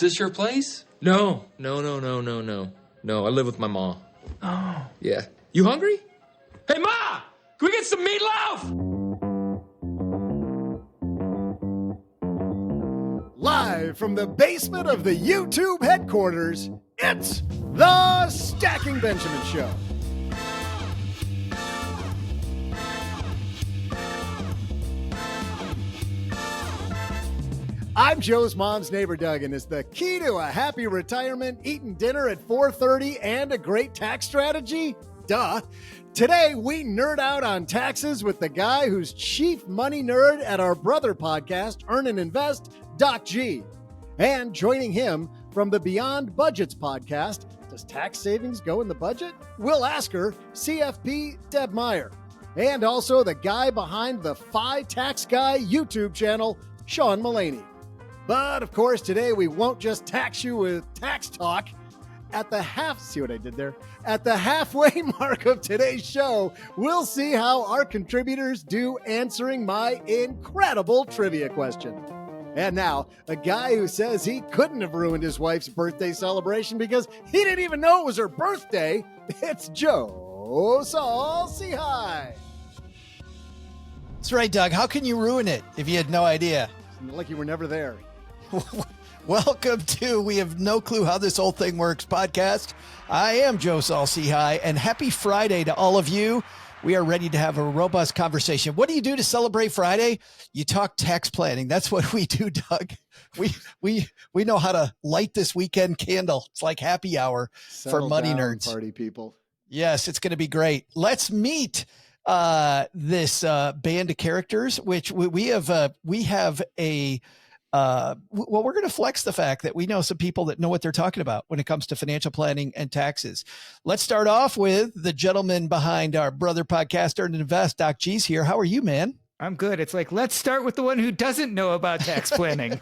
this your place? No. No, I live with my mom. Oh. Yeah. You hungry? Hey, Ma! Can we get some meatloaf? Live from the basement of the YouTube headquarters, it's the Stacking Benjamin Show. I'm Joe's mom's neighbor, Doug, and is the key to a happy retirement, eating dinner at 4:30, and a great tax strategy? Duh. Today, we nerd out on taxes with the guy who's chief money nerd at our brother podcast, Earn and Invest, Doc G. And joining him from the Beyond Budgets podcast, does tax savings go in the budget? We'll ask her, CFP Deb Meyer. And also the guy behind the Fi Tax Guy YouTube channel, Sean Mullaney. But of course, today we won't just tax you with tax talk. At the halfway mark of today's show, we'll see how our contributors do answering my incredible trivia question. And now, a guy who says he couldn't have ruined his wife's birthday celebration because he didn't even know it was her birthday, it's Joe Saul-Sehy. That's right, Doug. How can you ruin it if you had no idea? Like you were never there. Welcome to We Have No Clue How This Whole Thing Works podcast. I am Joe Saul-Sehy, and happy Friday to all of you. We are ready to have a robust conversation. What do you do to celebrate Friday? You talk tax planning. That's what we do, Doug. We know how to light this weekend candle. It's like happy hour for money nerds. Party people. Yes, it's going to be great. Let's meet this band of characters, which we have a well, we're going to flex the fact that we know some people that know what they're talking about when it comes to financial planning and taxes. Let's start off with the gentleman behind our brother podcast, Earn and Invest. Doc G's here. How are you, man? I'm good. It's like, let's start with the one who doesn't know about tax planning.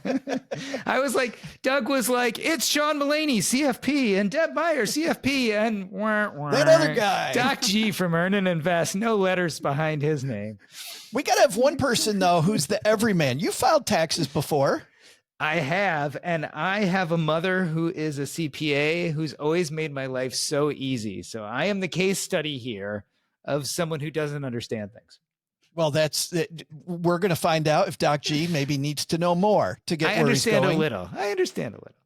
I was like, Doug was like, it's Sean Mullaney, CFP, and Deb Meyer, CFP, and that other guy, Doc G from Earn and Invest. No letters behind his name. We got to have one person, though, who's the everyman. You filed taxes before. I have, and I have a mother who is a CPA who's always made my life so easy. So I am the case study here of someone who doesn't understand things. Well, we're going to find out if Doc G maybe needs to know more to get where he's going. I understand a little.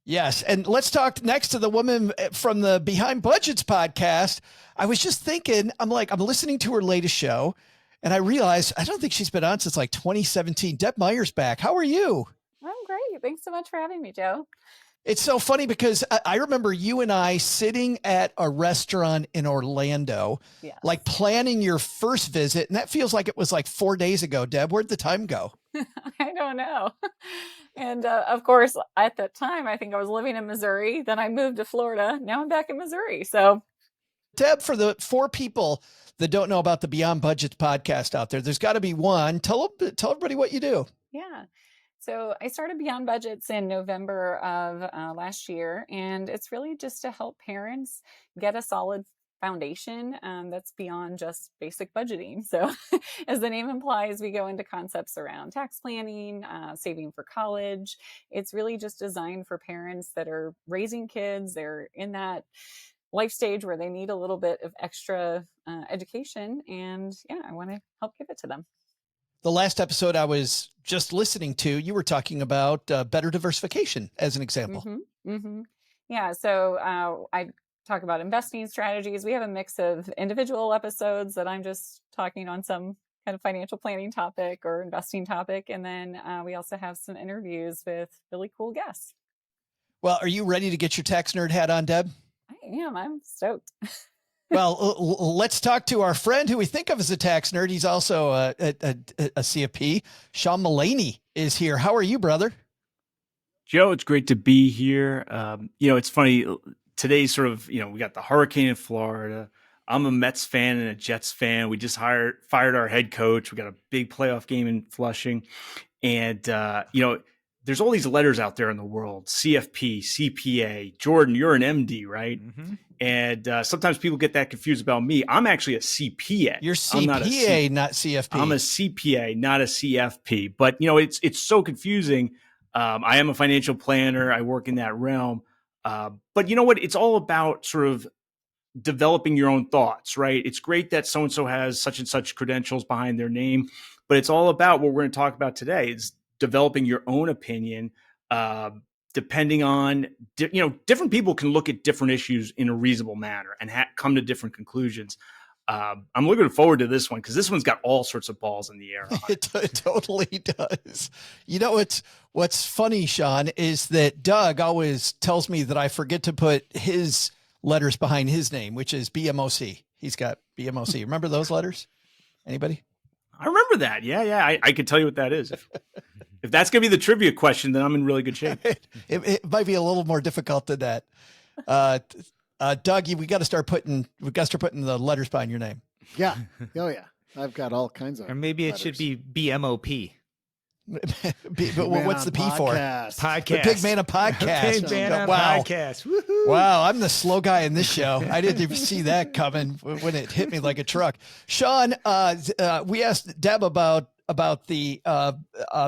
Yes. And let's talk next to the woman from the Behind Budgets podcast. I was just thinking, I'm listening to her latest show, and I realized I don't think she's been on since like 2017. Deb Meyer's back. How are you? I'm great. Thanks so much for having me, Joe. It's so funny because I remember you and I sitting at a restaurant in Orlando, like planning your first visit. And that feels like it was like 4 days ago. Deb, where'd the time go? I don't know. And of course, at that time, I think I was living in Missouri. Then I moved to Florida. Now I'm back in Missouri. So, Deb, for the 4 people that don't know about the Beyond Budgets podcast out there, there's got to be one. Tell everybody what you do. Yeah. So I started Beyond Budgets in November of last year, and it's really just to help parents get a solid foundation that's beyond just basic budgeting. So as the name implies, we go into concepts around tax planning, saving for college. It's really just designed for parents that are raising kids. They're in that life stage where they need a little bit of extra education, and I want to help give it to them. The last episode I was just listening to, you were talking about better diversification as an example. Mm-hmm. Mm-hmm. Yeah. So I talk about investing strategies. We have a mix of individual episodes that I'm just talking on some kind of financial planning topic or investing topic. And then we also have some interviews with really cool guests. Well, are you ready to get your tax nerd hat on, Deb? I am. I'm stoked. Well, let's talk to our friend who we think of as a tax nerd. He's also a CFP. Sean Mullaney is here. How are you, brother? Joe, it's great to be here. It's funny. Today's sort of, we got the hurricane in Florida. I'm a Mets fan and a Jets fan. We just fired our head coach. We got a big playoff game in Flushing. And, there's all these letters out there in the world, CFP, CPA. Jordan, you're an MD, right? Mm-hmm. And sometimes people get that confused about me. I'm actually a CPA. You're CPA, not CFP. I'm a CPA, not a CFP. But, it's so confusing. I am a financial planner. I work in that realm. But you know what? It's all about sort of developing your own thoughts, right? It's great that so-and-so has such and such credentials behind their name, but it's all about what we're going to talk about today is developing your own opinion, depending on, different people can look at different issues in a reasonable manner and come to different conclusions. I'm looking forward to this one because this one's got all sorts of balls in the air. It totally does. You know, what's funny, Sean, is that Doug always tells me that I forget to put his letters behind his name, which is BMOC. He's got BMOC. Remember those letters? Anybody? I remember that. Yeah. I could tell you what that is. If that's going to be the trivia question, then I'm in really good shape. It might be a little more difficult than that. Doug, we got to start putting the letters behind your name. Yeah. Oh yeah. I've got all kinds of. Or maybe it letters. should be BMOP. But what's the P for? Podcast. The Big Man of Podcast. Big Man of Wow. Podcast. Woohoo. Wow, I'm the slow guy in this show. I didn't even see that coming when it hit me like a truck. Sean, we asked Deb about the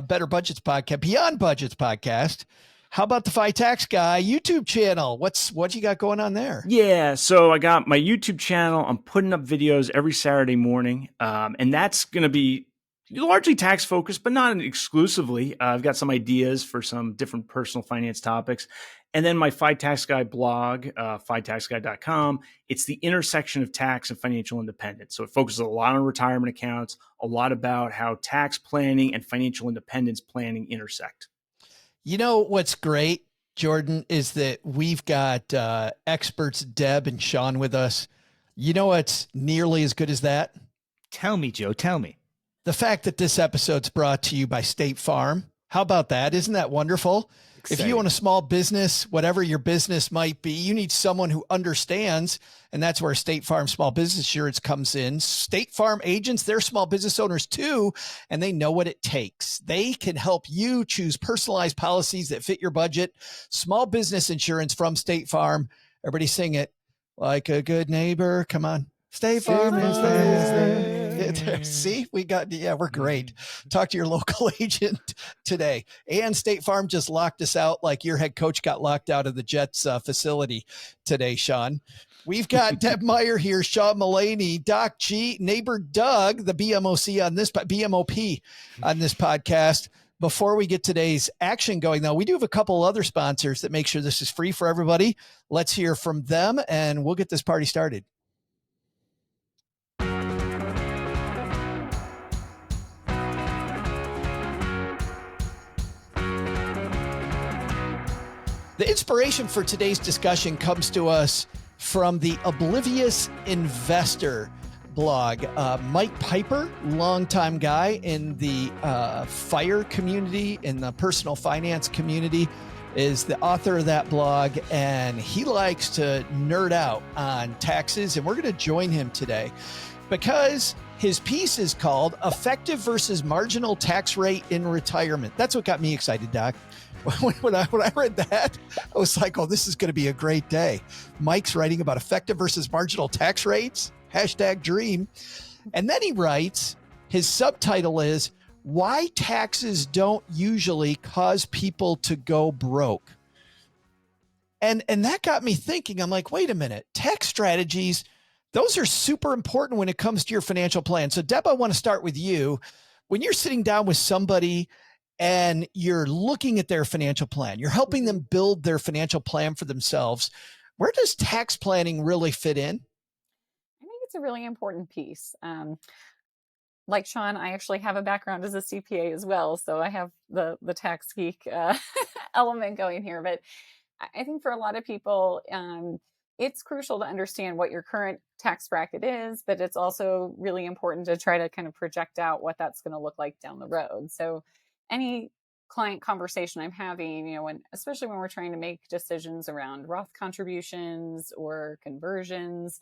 Better Budgets podcast, Beyond Budgets podcast. How about the Tax Guy YouTube channel? What you got going on there? Yeah, so I got my YouTube channel. I'm putting up videos every Saturday morning, and that's going to be largely tax focused, but not exclusively. I've got some ideas for some different personal finance topics. And then my Tax Guy blog, FiTaxGuy.com. It's the intersection of tax and financial independence. So it focuses a lot on retirement accounts, a lot about how tax planning and financial independence planning intersect. You know what's great, Jordan, is that we've got experts, Deb and Sean, with us. You know what's nearly as good as that? Tell me, Joe. Tell me. The fact that this episode's brought to you by State Farm. How about that? Isn't that wonderful? Exciting. If you own a small business, whatever your business might be, you need someone who understands, and that's where State Farm Small Business Insurance comes in. State Farm agents, they're small business owners too, and they know what it takes. They can help you choose personalized policies that fit your budget. Small business insurance from State Farm. Everybody sing it. Like a good neighbor. Come on. State Farm is there. See, we're great. Talk to your local agent today. And State Farm just locked us out like your head coach got locked out of the Jets facility today, Sean. We've got Deb Meyer here, Sean Mullaney, Doc G, neighbor Doug, the BMOP on this podcast. Before we get today's action going, though, we do have a couple other sponsors that make sure this is free for everybody. Let's hear from them, and we'll get this party started. The inspiration for today's discussion comes to us from the Oblivious Investor blog. Mike Piper, longtime guy in the FIRE community, in the personal finance community, is the author of that blog, and he likes to nerd out on taxes, and we're going to join him today because his piece is called Effective versus Marginal Tax Rate in Retirement. That's what got me excited, Doc. When I read that, I was like, oh, this is going to be a great day. Mike's writing about effective versus marginal tax rates, #dream. And then he writes, his subtitle is, Why Taxes Don't Usually Cause People to Go Broke. And that got me thinking, I'm like, wait a minute, tax strategies, those are super important when it comes to your financial plan. So Deb, I want to start with you. When you're sitting down with somebody and you're looking at their financial plan, you're helping them build their financial plan for themselves, where does tax planning really fit in? I think it's a really important piece. Like Sean, I actually have a background as a CPA as well, so I have the tax geek element going here. But I think for a lot of people, it's crucial to understand what your current tax bracket is, but it's also really important to try to kind of project out what that's going to look like down the road. So any client conversation I'm having, especially when we're trying to make decisions around Roth contributions or conversions,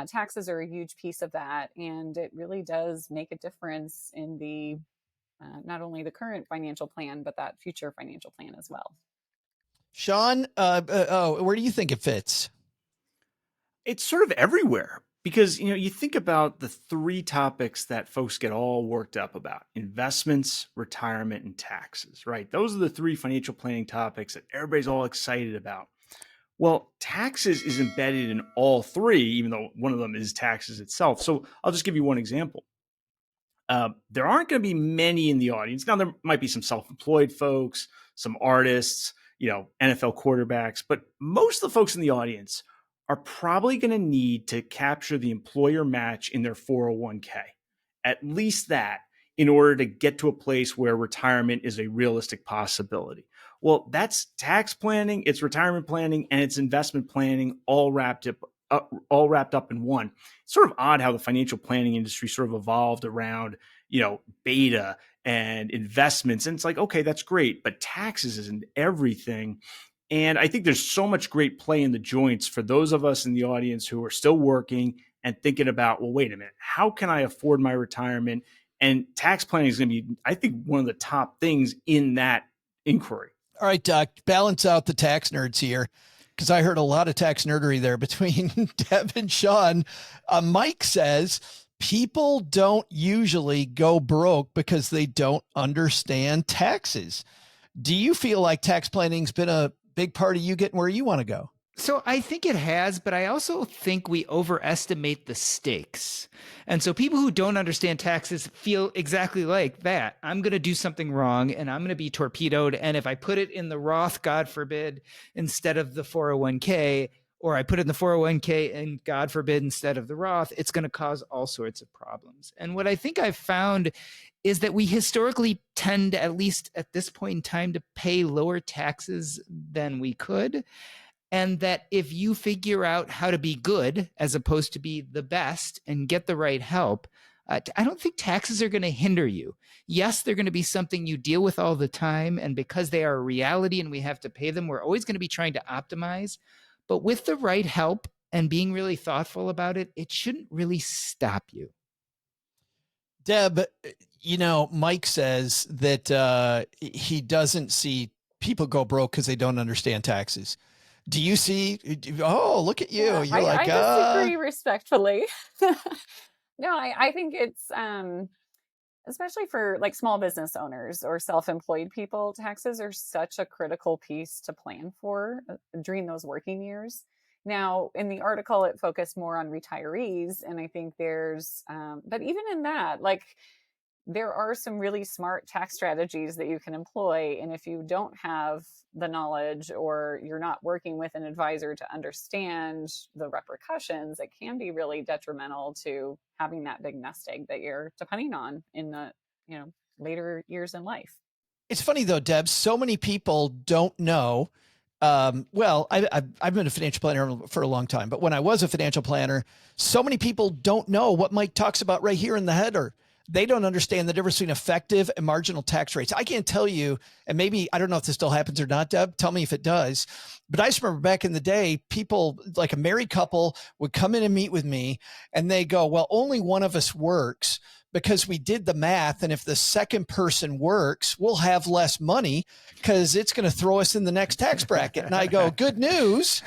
taxes are a huge piece of that. And it really does make a difference in the not only the current financial plan, but that future financial plan as well. Sean, where do you think it fits? It's sort of everywhere. Because, you think about the three topics that folks get all worked up about: investments, retirement, and taxes, right? Those are the three financial planning topics that everybody's all excited about. Well, taxes is embedded in all three, even though one of them is taxes itself. So I'll just give you one example. There aren't going to be many in the audience. Now, there might be some self-employed folks, some artists, NFL quarterbacks, but most of the folks in the audience are probably going to need to capture the employer match in their 401k, at least that, in order to get to a place where retirement is a realistic possibility. Well, that's tax planning, it's retirement planning, and it's investment planning all wrapped up in one. It's sort of odd how the financial planning industry sort of evolved around, beta and investments. And it's like, okay, that's great, but taxes isn't everything. And I think there's so much great play in the joints for those of us in the audience who are still working and thinking about, well, wait a minute, how can I afford my retirement? And tax planning is going to be, I think, one of the top things in that inquiry. All right, Doc, balance out the tax nerds here, because I heard a lot of tax nerdery there between Deb and Sean. Mike says people don't usually go broke because they don't understand taxes. Do you feel like tax planning's been a big part of you getting where you want to go? So I think it has, but I also think we overestimate the stakes. And so people who don't understand taxes feel exactly like that. I'm going to do something wrong and I'm going to be torpedoed. And if I put it in the Roth, God forbid, instead of the 401k, or I put it in the 401k and God forbid, instead of the Roth, it's going to cause all sorts of problems. And what I think I've found is that we historically tend, at least at this point in time, to pay lower taxes than we could. And that if you figure out how to be good as opposed to be the best and get the right help, I don't think taxes are going to hinder you. Yes, they're going to be something you deal with all the time. And because they are a reality and we have to pay them, we're always going to be trying to optimize. But with the right help and being really thoughtful about it, it shouldn't really stop you. Deb, Mike says that he doesn't see people go broke because they don't understand taxes. Do you see? Oh, look at you! Yeah, You're I disagree respectfully. No, I think it's especially for like small business owners or self-employed people, taxes are such a critical piece to plan for during those working years. Now, in the article, it focused more on retirees, and I think there's, but even in that, like, there are some really smart tax strategies that you can employ. And if you don't have the knowledge or you're not working with an advisor to understand the repercussions, it can be really detrimental to having that big nest egg that you're depending on in the, later years in life. It's funny though, Deb, so many people don't know. I've been a financial planner for a long time, but when I was a financial planner, so many people don't know what Mike talks about right here in the header. They don't understand the difference between effective and marginal tax rates. I can't tell you, and maybe, I don't know if this still happens or not, Deb, tell me if it does. But I just remember back in the day, people, like a married couple, would come in and meet with me and they go, well, only one of us works because we did the math. And if the second person works, we'll have less money because it's going to throw us in the next tax bracket. And I go, good news.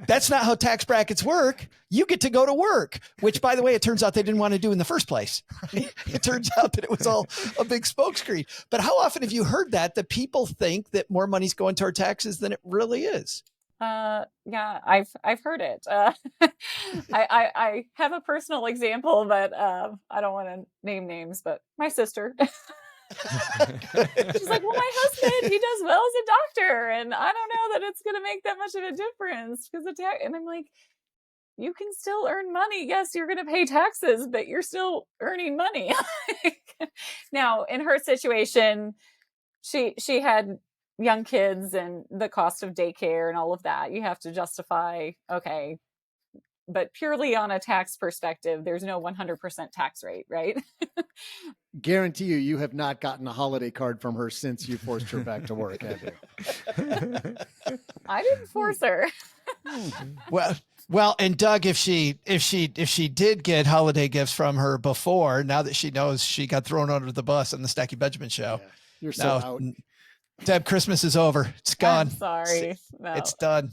That's not how tax brackets work. You get to go to work, which, by the way, it turns out they didn't want to do in the first place. Right? It turns out that it was all a big smokescreen. But how often have you heard that people think that more money's going toward taxes than it really is? Yeah, I've heard it. I have a personal example, but I don't want to name names, but my sister. She's like, well, my husband, he does well as a doctor, and I don't know that it's going to make that much of a difference because of tax. And I'm like, you can still earn money. Yes, you're going to pay taxes, but you're still earning money. Now, in her situation, she had young kids and the cost of daycare and all of that. You have to justify, okay, but purely on a tax perspective, there's no 100% tax rate, right? Guarantee you have not gotten a holiday card from her since you forced her back to work, have you? I didn't force her. Well, and Doug, if she did get holiday gifts from her before, now that she knows she got thrown under the bus on the Stacky Benjamin show, yeah, you're so out. Deb, Christmas is over. It's gone. I'm sorry. No. It's done.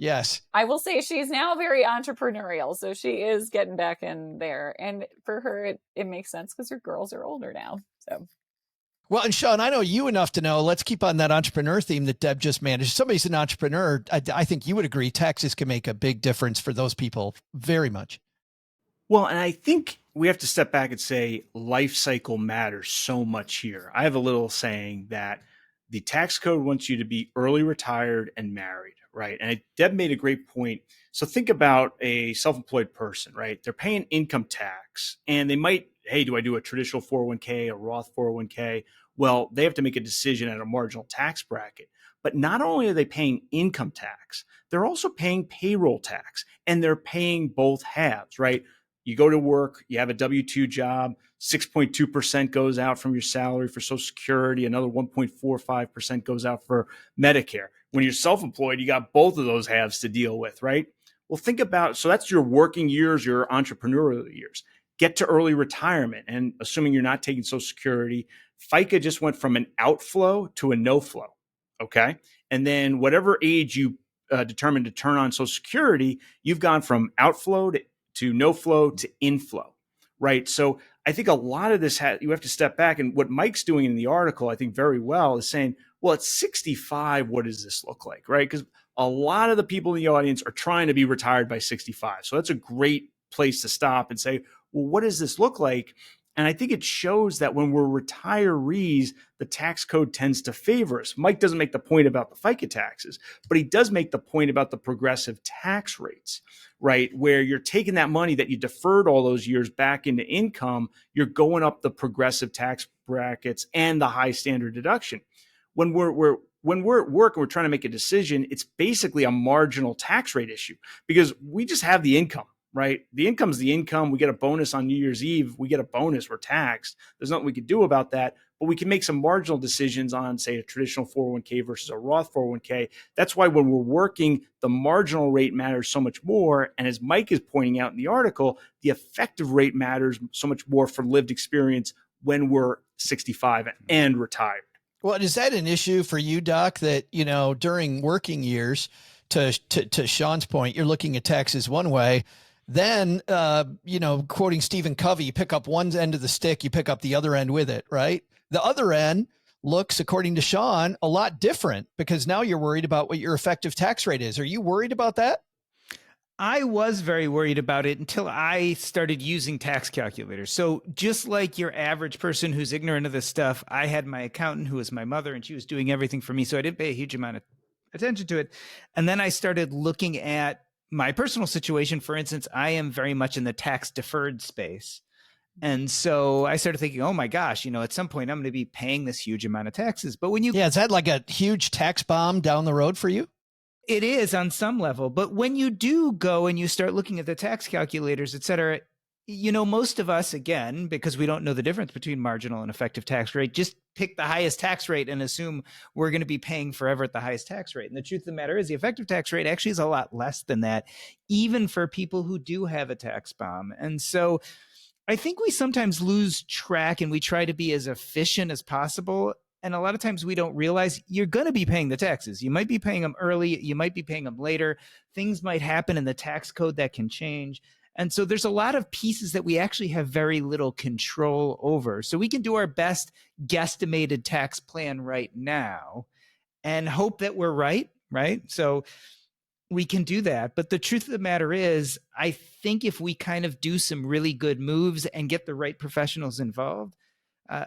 Yes. I will say she's now very entrepreneurial, so she is getting back in there. And for her, it makes sense because her girls are older now. So. Well, and Sean, I know you enough to know, let's keep on that entrepreneur theme that Deb just managed. Somebody's an entrepreneur. I think you would agree taxes can make a big difference for those people very much. Well, and I think we have to step back and say life cycle matters so much here. I have a little saying that the tax code wants you to be early retired and married, right? And Deb made a great point. So think about a self-employed person, right? They're paying income tax and they might, hey, do I do a traditional 401k, a Roth 401k? Well, they have to make a decision at a marginal tax bracket. But not only are they paying income tax, they're also paying payroll tax, and they're paying both halves, right? You go to work, you have a W-2 job, 6.2% goes out from your salary for Social Security, another 1.45% goes out for Medicare. When you're self-employed, you got both of those halves to deal with, right? Well, think about, so that's your working years, your entrepreneurial years. Get to early retirement, and assuming you're not taking Social Security, FICA just went from an outflow to a no flow, okay? And then whatever age you determine to turn on Social Security, you've gone from outflow to no flow to inflow, right? So I think a lot of this, you have to step back. And what Mike's doing in the article, I think very well, is saying, well, at 65, what does this look like, right? Because a lot of the people in the audience are trying to be retired by 65. So that's a great place to stop and say, well, what does this look like? And I think it shows that when we're retirees, the tax code tends to favor us. Mike doesn't make the point about the FICA taxes, but he does make the point about the progressive tax rates, right? Where you're taking that money that you deferred all those years back into income, you're going up the progressive tax brackets and the high standard deduction. When we're at work and we're trying to make a decision, it's basically a marginal tax rate issue because we just have the income. Right? The income's the income. We get a bonus on New Year's Eve. We get a bonus. We're taxed. There's nothing we can do about that, but we can make some marginal decisions on, say, a traditional 401k versus a Roth 401k. That's why when we're working, the marginal rate matters so much more. And as Mike is pointing out in the article, the effective rate matters so much more for lived experience when we're 65 and retired. Well, is that an issue for you, Doc, that, you know, during working years, to Sean's point, you're looking at taxes one way. Then, you know, quoting Stephen Covey, you pick up one end of the stick, you pick up the other end with it, right? The other end looks, according to Sean, a lot different because now you're worried about what your effective tax rate is. Are you worried about that? I was very worried about it until I started using tax calculators. So just like your average person who's ignorant of this stuff, I had my accountant who was my mother and she was doing everything for me. So I didn't pay a huge amount of attention to it. And then I started looking at my personal situation. For instance, I am very much in the tax deferred space. And so I started thinking, oh my gosh, you know, at some point I'm going to be paying this huge amount of taxes. But when you, is that like a huge tax bomb down the road for you? It is on some level. But when you do go and you start looking at the tax calculators, et cetera, you know, most of us, again, because we don't know the difference between marginal and effective tax rate, just pick the highest tax rate and assume we're going to be paying forever at the highest tax rate. And the truth of the matter is the effective tax rate actually is a lot less than that, even for people who do have a tax bomb. And so I think we sometimes lose track and we try to be as efficient as possible. And a lot of times we don't realize you're going to be paying the taxes. You might be paying them early. You might be paying them later. Things might happen in the tax code that can change. And so there's a lot of pieces that we actually have very little control over. So we can do our best guesstimated tax plan right now and hope that we're right? So we can do that. But the truth of the matter is, I think if we kind of do some really good moves and get the right professionals involved,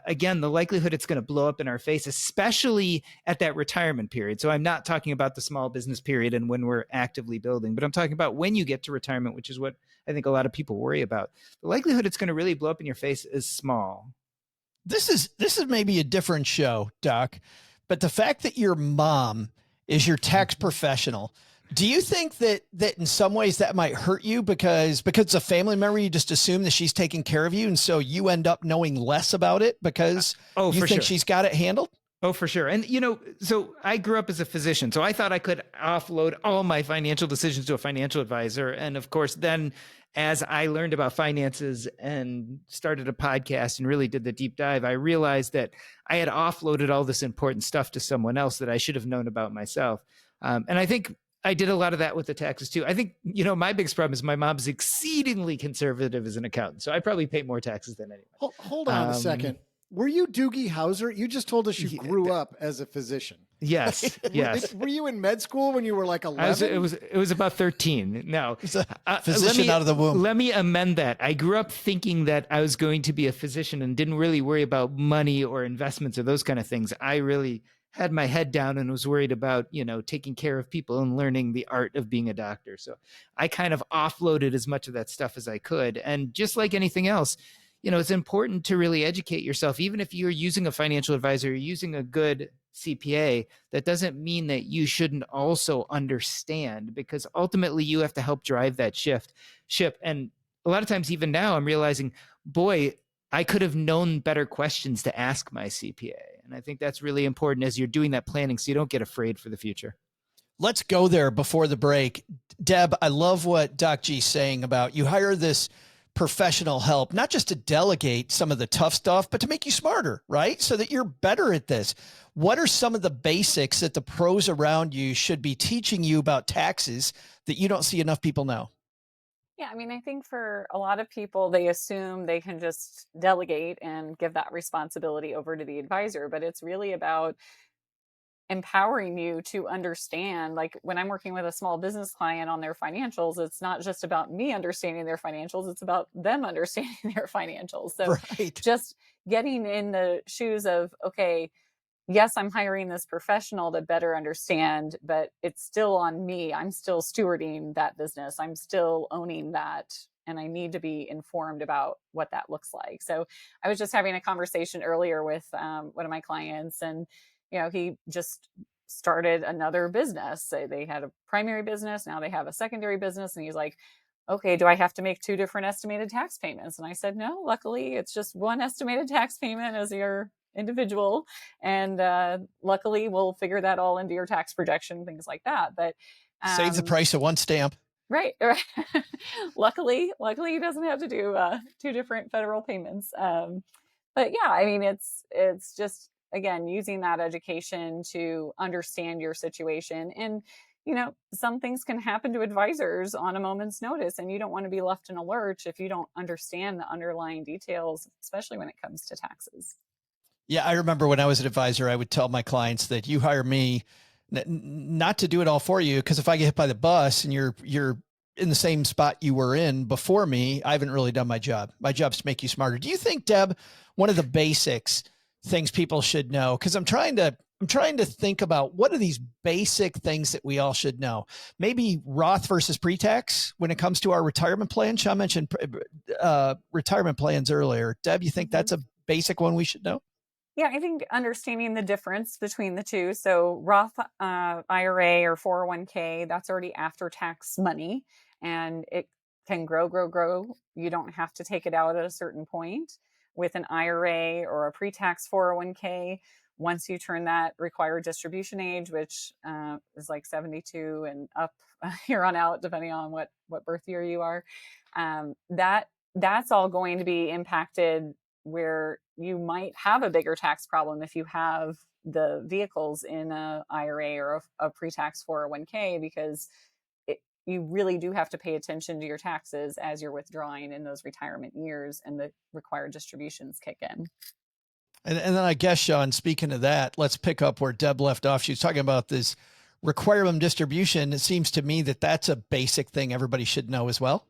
again, the likelihood it's going to blow up in our face, especially at that retirement period. So I'm not talking about the small business period and when we're actively building, but I'm talking about when you get to retirement, which is what I think a lot of people worry about. The likelihood it's going to really blow up in your face is small. This is maybe a different show, Doc, but the fact that your mom is your tax professional, do you think that in some ways that might hurt you because it's a family member, you just assume that she's taking care of you, and so you end up knowing less about it because you think she's got it handled? Oh, for sure. And, you know, so I grew up as a physician, so I thought I could offload all my financial decisions to a financial advisor. And of course, then as I learned about finances and started a podcast and really did the deep dive, I realized that I had offloaded all this important stuff to someone else that I should have known about myself. And I think I did a lot of that with the taxes too. I think, my biggest problem is my mom's exceedingly conservative as an accountant. So I probably pay more taxes than anyone. Hold on a second. Were you Doogie Howser? You just told us you grew up as a physician. Yes. Yes. Were you in med school when you were like 11? It was about 13. No, physician out of the womb. Let me amend that. I grew up thinking that I was going to be a physician and didn't really worry about money or investments or those kind of things. I really had my head down and was worried about, taking care of people and learning the art of being a doctor. So I kind of offloaded as much of that stuff as I could. And just like anything else, it's important to really educate yourself. Even if you're using a financial advisor, you're using a good CPA, that doesn't mean that you shouldn't also understand, because ultimately you have to help drive that ship. And a lot of times, even now, I'm realizing, boy, I could have known better questions to ask my CPA. And I think that's really important as you're doing that planning, so you don't get afraid for the future. Let's go there before the break. Deb, I love what Doc G's saying about you hire this professional help, not just to delegate some of the tough stuff, but to make you smarter, right? So that you're better at this. What are some of the basics that the pros around you should be teaching you about taxes that you don't see enough people know? Yeah, I mean, I think for a lot of people, they assume they can just delegate and give that responsibility over to the advisor, but it's really about empowering you to understand. Like when I'm working with a small business client on their financials, it's not just about me understanding their financials, it's about them understanding their financials. So just getting in the shoes of, okay, yes, I'm hiring this professional to better understand, but it's still on me. I'm still stewarding that business. I'm still owning that. And I need to be informed about what that looks like. So I was just having a conversation earlier with one of my clients, and he just started another business. So they had a primary business. Now they have a secondary business. And he's like, okay, do I have to make 2 different estimated tax payments? And I said, no, luckily it's just one estimated tax payment as your individual. And luckily we'll figure that all into your tax projection, things like that. But save the price of one stamp. Right. Luckily he doesn't have to do 2 different federal payments. But yeah, I mean, it's just, again, using that education to understand your situation. And, some things can happen to advisors on a moment's notice, and you don't want to be left in a lurch if you don't understand the underlying details, especially when it comes to taxes. Yeah, I remember when I was an advisor, I would tell my clients that you hire me not to do it all for you, because if I get hit by the bus and you're in the same spot you were in before me, I haven't really done my job. My job's to make you smarter. Do you think, Deb, one of the basics things people should know, because I'm trying to think about what are these basic things that we all should know? Maybe Roth versus pre-tax when it comes to our retirement plan. Sean mentioned retirement plans earlier. Deb, you think that's a basic one we should know? Yeah, I think understanding the difference between the two. So Roth IRA or 401k, that's already after tax money, and it can grow. You don't have to take it out at a certain point. With an IRA or a pre-tax 401k, once you turn that required distribution age, which is like 72 and up here on out, depending on what birth year you are, that's all going to be impacted, where you might have a bigger tax problem if you have the vehicles in a IRA or a pre-tax 401k, because you really do have to pay attention to your taxes as you're withdrawing in those retirement years and the required distributions kick in. And then I guess, Sean, speaking of that, let's pick up where Deb left off. She was talking about this requirement distribution. It seems to me that that's a basic thing everybody should know as well.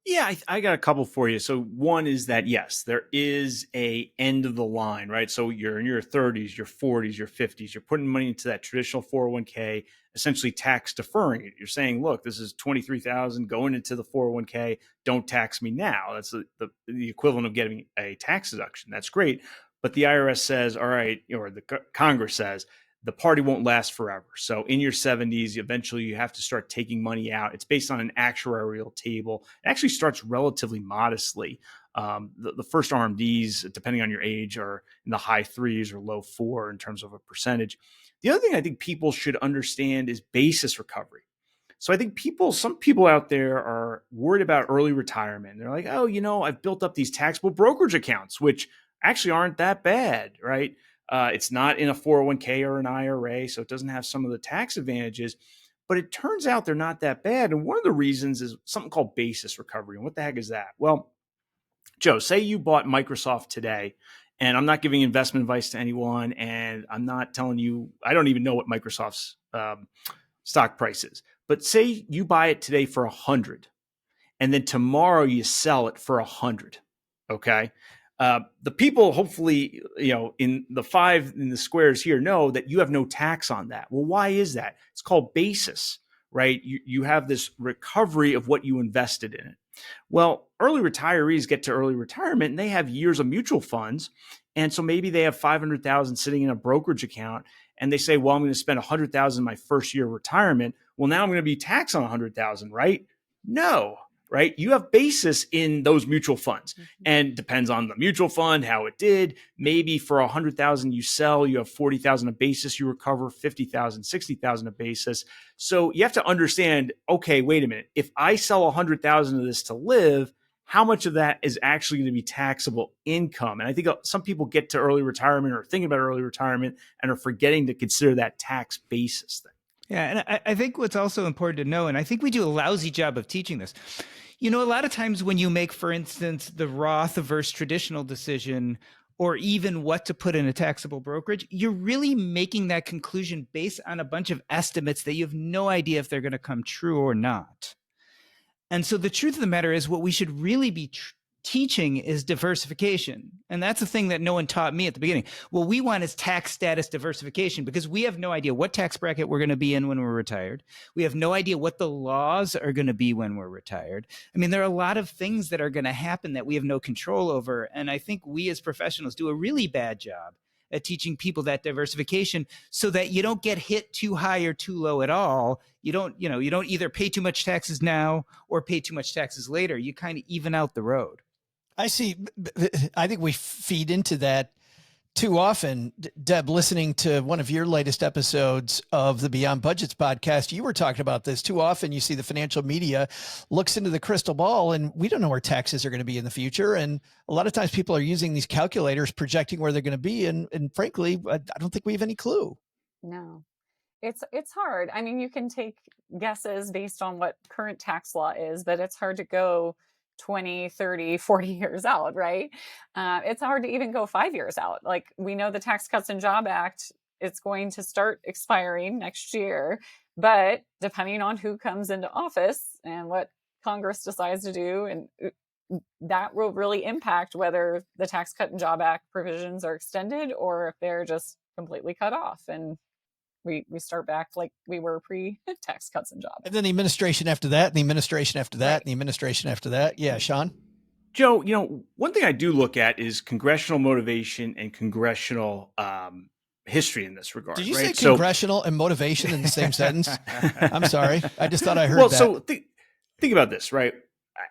Yeah, I got a couple for you. So one is that, yes, there is a end of the line, right? So you're in your 30s, your 40s, your 50s, you're putting money into that traditional 401k, essentially tax deferring it. You're saying, look, this is $23,000 going into the 401k. Don't tax me now. That's the equivalent of getting a tax deduction. That's great. But the IRS says, all right, or the Congress says, the party won't last forever. So in your 70s, eventually you have to start taking money out. It's based on an actuarial table. It actually starts relatively modestly. The first RMDs, depending on your age, are in the high 3s or low 4 in terms of a percentage. The other thing I think people should understand is basis recovery. So I think some people out there are worried about early retirement. They're like, oh, I've built up these taxable brokerage accounts, which actually aren't that bad, right? It's not in a 401k or an IRA, so it doesn't have some of the tax advantages. but it turns out they're not that bad. And one of the reasons is something called basis recovery. And what the heck is that? Well, Joe, say you bought Microsoft today, and I'm not giving investment advice to anyone, and I'm not telling you, I don't even know what Microsoft's stock price is. But say you buy it today for 100, and then tomorrow you sell it for 100. Okay. The people, hopefully, in the squares here know that you have no tax on that. Well, why is that? It's called basis, right? You have this recovery of what you invested in it. Well, early retirees get to early retirement and they have years of mutual funds. And so maybe they have 500,000 sitting in a brokerage account and they say, well, I'm going to spend 100,000 in my first year of retirement. Well, now I'm going to be taxed on 100,000, right? No, right? You have basis in those mutual funds and depends on the mutual fund, how it did. Maybe for 100,000 you sell, you have 40,000 of basis, you recover 50,000, 60,000 of basis. So you have to understand, okay, wait a minute. If I sell 100,000 of this to live, how much of that is actually going to be taxable income? And I think some people get to early retirement or thinking about early retirement and are forgetting to consider that tax basis thing. Yeah, and I think what's also important to know, and I think we do a lousy job of teaching this, a lot of times when you make, for instance, the Roth versus traditional decision, or even what to put in a taxable brokerage, you're really making that conclusion based on a bunch of estimates that you have no idea if they're going to come true or not. And so the truth of the matter is what we should really be teaching is diversification. And that's the thing that no one taught me at the beginning. What we want is tax status diversification because we have no idea what tax bracket we're going to be in when we're retired. We have no idea what the laws are going to be when we're retired. I mean, there are a lot of things that are going to happen that we have no control over. And I think we as professionals do a really bad job at teaching people that diversification so that you don't get hit too high or too low at all. You don't either pay too much taxes now or pay too much taxes later. You kind of even out the road. I see. I think we feed into that too often. Deb, listening to one of your latest episodes of the Beyond Budgets podcast, you were talking about this. Too often you see the financial media looks into the crystal ball and we don't know where taxes are going to be in the future. And a lot of times people are using these calculators, projecting where they're going to be. And frankly, I don't think we have any clue. No, it's hard. I mean, you can take guesses based on what current tax law is, but it's hard to go 20, 30, 40 years out, right? It's hard to even go 5 years out. Like we know the Tax Cuts and Job Act, it's going to start expiring next year, but depending on who comes into office and what Congress decides to do, and that will really impact whether the Tax Cut and Job Act provisions are extended or if they're just completely cut off. And we start back like we were pre-Tax Cuts and Jobs. And then the administration after that, and the administration after that, and the administration after that. Yeah, Sean? Joe, one thing I do look at is congressional motivation and congressional history in this regard. Did you right? say congressional and motivation in the same sentence? I'm sorry. I just thought I heard that. So think about this, right?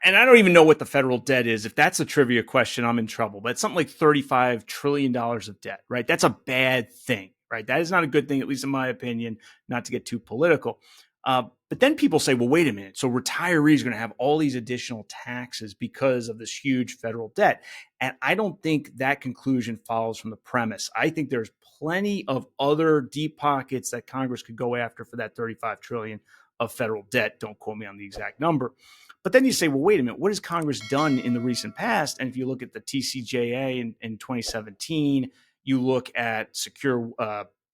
And I don't even know what the federal debt is. If that's a trivia question, I'm in trouble. But it's something like $35 trillion of debt, right? That's a bad thing. Right. That is not a good thing, at least in my opinion, not to get too political. But then people say, well, wait a minute. So retirees are going to have all these additional taxes because of this huge federal debt. And I don't think that conclusion follows from the premise. I think there's plenty of other deep pockets that Congress could go after for that $35 trillion of federal debt. Don't quote me on the exact number. But then you say, well, wait a minute, what has Congress done in the recent past? And if you look at the TCJA in 2017, you look at secure,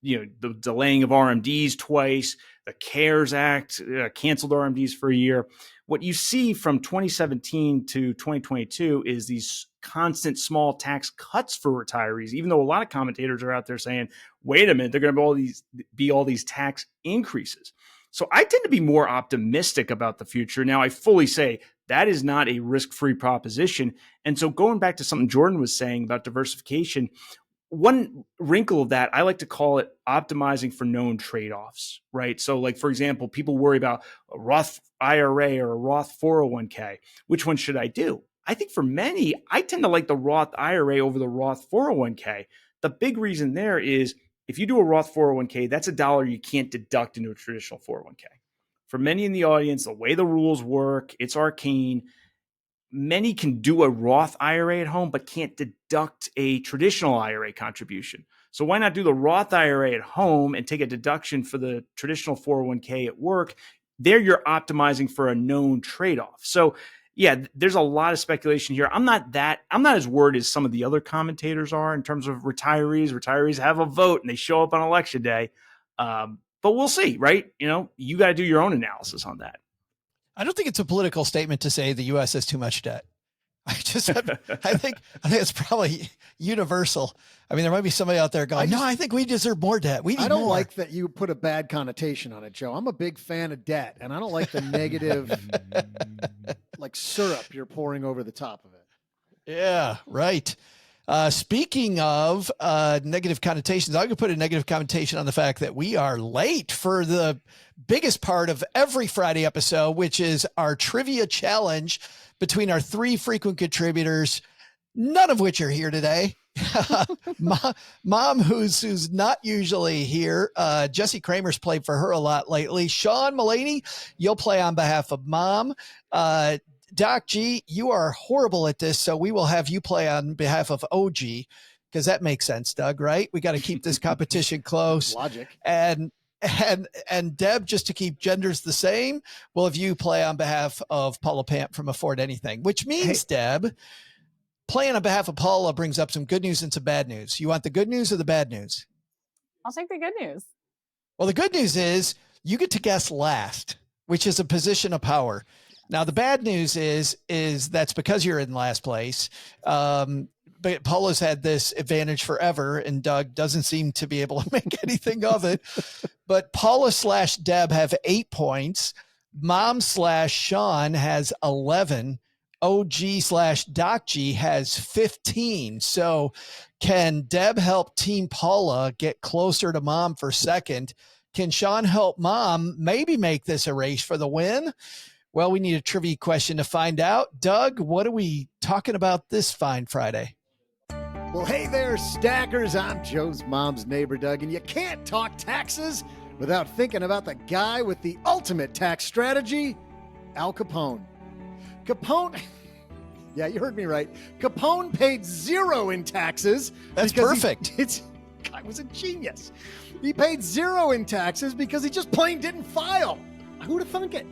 the delaying of RMDs twice, the CARES Act canceled RMDs for a year. What you see from 2017 to 2022 is these constant small tax cuts for retirees, even though a lot of commentators are out there saying, wait a minute, they're going to be all these tax increases. So I tend to be more optimistic about the future. Now, I fully say that is not a risk-free proposition. And so going back to something Jordan was saying about diversification, one wrinkle of that, I like to call it optimizing for known trade-offs, right? So like, for example, people worry about a Roth IRA or a Roth 401k. Which one should I do? I think for many, I tend to like the Roth IRA over the Roth 401k. The big reason there is if you do a Roth 401k, that's $1 you can't deduct into a traditional 401k. For many in the audience, the way the rules work, it's arcane. Many can do a Roth IRA at home, but can't deduct a traditional IRA contribution. So why not do the Roth IRA at home and take a deduction for the traditional 401k at work? There you're optimizing for a known trade-off. So yeah, there's a lot of speculation here. I'm not as worried as some of the other commentators are in terms of retirees. Retirees have a vote and they show up on election day. But we'll see, right? You got to do your own analysis on that. I don't think it's a political statement to say the U.S. has too much debt. I think it's probably universal. I mean, there might be somebody out there going, no, I think we deserve more debt. We need I don't more. like that you put a bad connotation on it, Joe. I'm a big fan of debt, and I don't like the negative, like syrup you're pouring over the top of it. Yeah, right. Speaking of negative connotations, I'm going to put a negative connotation on the fact that we are late for the biggest part of every Friday episode, which is our trivia challenge between our three frequent contributors, none of which are here today. Mom, who's not usually here. Jesse Kramer's played for her a lot lately. Sean Mullaney, you'll play on behalf of Mom. Doc G, you are horrible at this, so we will have you play on behalf of OG, because that makes sense, Doug, right? We got to keep this competition close. Logic. And Deb, just to keep genders the same, will have you play on behalf of Paula Pant from Afford Anything, which means, Deb, playing on behalf of Paula brings up some good news and some bad news. You want the good news or the bad news? I'll take the good news. Well, the good news is you get to guess last, which is a position of power. Now, the bad news is that's because you're in last place. But Paula's had this advantage forever, and Doug doesn't seem to be able to make anything of it. But Paula/Deb have 8 points. Mom/Sean has 11. OG/Doc G has 15. So can Deb help Team Paula get closer to Mom for second? Can Sean help Mom maybe make this a race for the win? Well, we need a trivia question to find out. Doug, what are we talking about this fine Friday? Well, hey there, stackers. I'm Joe's mom's neighbor, Doug, and you can't talk taxes without thinking about the guy with the ultimate tax strategy, Al Capone. Capone, yeah, you heard me right. Capone paid 0 in taxes. That's perfect. Guy was a genius. He paid 0 in taxes because he just plain didn't file. Who'd have thunk it?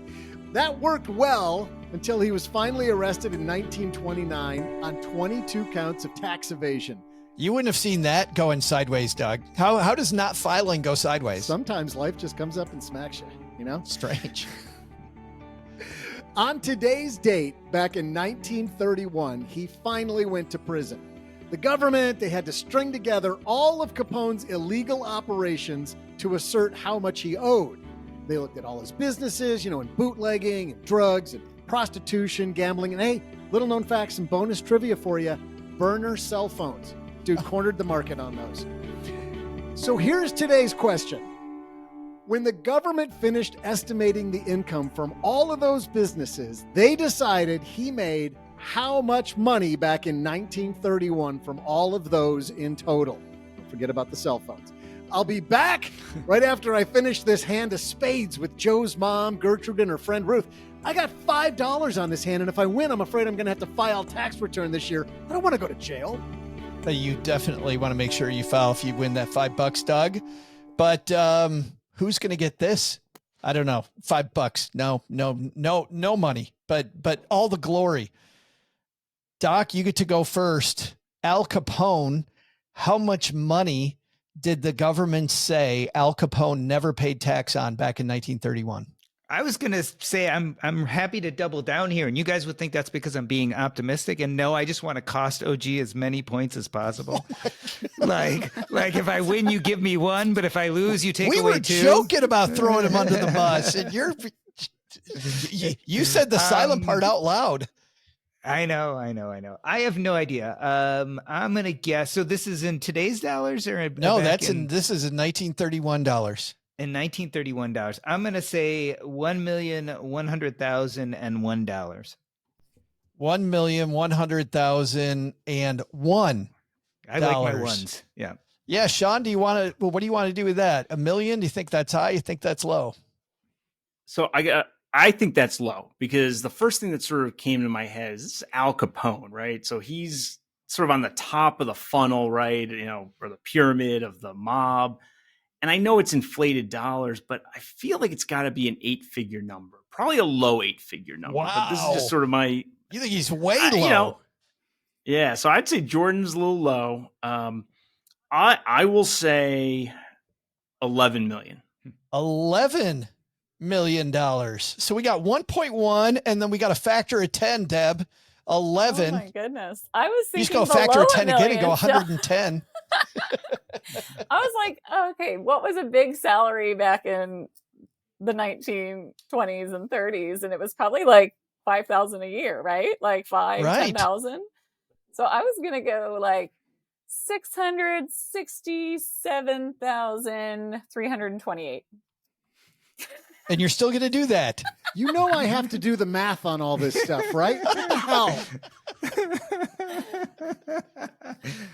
That worked well until he was finally arrested in 1929 on 22 counts of tax evasion. You wouldn't have seen that going sideways, Doug. How does not filing go sideways? Sometimes life just comes up and smacks you, you know? Strange. On today's date, back in 1931, he finally went to prison. The government, they had to string together all of Capone's illegal operations to assert how much he owed. They looked at all his businesses, and bootlegging and drugs and prostitution, gambling, and hey, little known facts and bonus trivia for you, burner cell phones. Dude cornered the market on those. So here's today's question. When the government finished estimating the income from all of those businesses, they decided he made how much money back in 1931 from all of those in total. Don't forget about the cell phones. I'll be back right after I finish this hand of spades with Joe's mom, Gertrude, and her friend Ruth. I got $5 on this hand, and if I win, I'm afraid I'm going to have to file tax return this year. I don't want to go to jail. You definitely want to make sure you file if you win that $5, Doug. But who's going to get this? I don't know. $5. No money, but all the glory. Doc, you get to go first. Al Capone, how much money did the government say Al Capone never paid tax on back in 1931? I was going to say I'm happy to double down here, and you guys would think that's because I'm being optimistic. And no, I just want to cost OG as many points as possible. like if I win, you give me 1, but if I lose, you take away 2. We were joking about throwing him under the bus, and you said the silent part out loud. I know. I have no idea. I'm going to guess. So this is in today's dollars or no, this is in 1931 dollars. In 1931 dollars. I'm going to say $1,100,001. $1,100,001. I like my ones. Yeah. Yeah. Sean, what do you want to do with that? $1 million? Do you think that's high? You think that's low? So I think that's low because the first thing that sort of came to my head is Al Capone, right? So he's sort of on the top of the funnel, right? Or the pyramid of the mob. And I know it's inflated dollars, but I feel like it's got to be an 8-figure number, probably a low 8-figure number. Wow. But this is just sort of my. You think he's way low? Yeah. So I'd say Jordan's a little low. I will say 11 million. $11 million. So we got 1.1, and then we got a factor of 10, Deb. 11. Oh my goodness. I was thinking you just go factor of 10 again and go so 110. I was like, okay, what was a big salary back in the 1920s and 30s? And it was probably like 5,000 a year, right? Like 10,000. So I was going to go like 667,328. And you're still going to do that. You know I have to do the math on all this stuff, right? What the hell?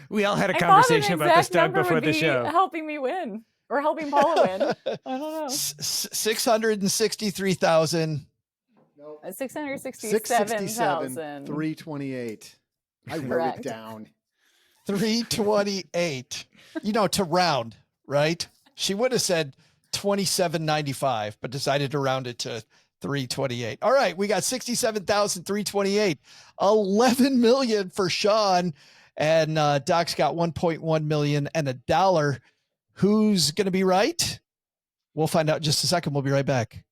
We all had a conversation about this, Doug, before the show. Helping me win or helping Paula win. I don't know. 663,000. No. 667,000. 328. I wrote it down. 328. To round, right? She would have said 27.95, but decided to round it to 328. All right, we got 67,328. 11 million for Sean, and Doc's got 1.1 million and $1. Who's going to be right? We'll find out in just a second. We'll be right back.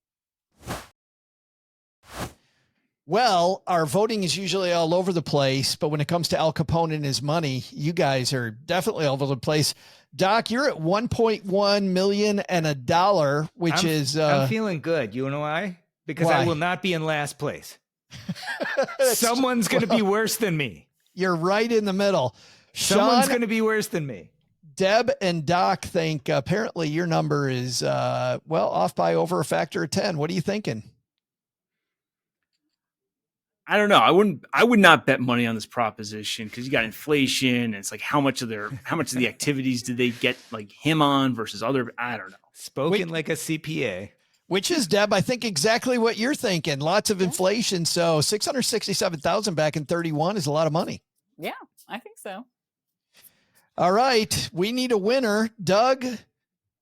Well, our voting is usually all over the place, but when it comes to Al Capone and his money, you guys are definitely all over the place. Doc, you're at 1.1 million and $1, which I'm feeling good. You know why? Because why? I will not be in last place. Someone's going to be worse than me. You're right in the middle. Someone's Sean, going to be worse than me. Deb and Doc think apparently your number is off by over a factor of 10. What are you thinking? I don't know. I would not bet money on this proposition because you got inflation. And it's like how much of the activities did they get like him on versus other? I don't know. Spoken like a CPA. Which is, Deb, I think exactly what you're thinking. Lots of inflation. So 667,000 back in 31 is a lot of money. Yeah, I think so. All right. We need a winner. Doug,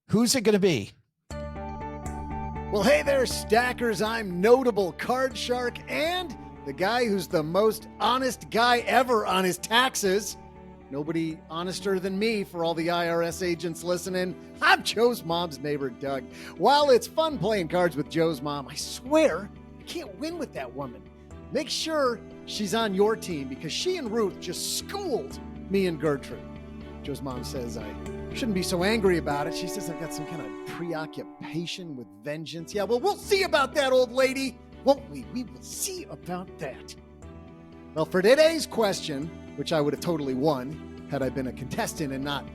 who's it going to be? Well, hey there, stackers. I'm notable card shark and the guy who's the most honest guy ever on his taxes. Nobody honester than me for all the IRS agents listening. I'm Joe's mom's neighbor, Doug. While it's fun playing cards with Joe's mom, I swear I can't win with that woman. Make sure she's on your team because she and Ruth just schooled me and Gertrude. Joe's mom says I shouldn't be so angry about it. She says I've got some kind of preoccupation with vengeance. Yeah, well, we'll see about that, old lady. Won't we? We will see about that. Well, for today's question, which I would have totally won had I been a contestant and not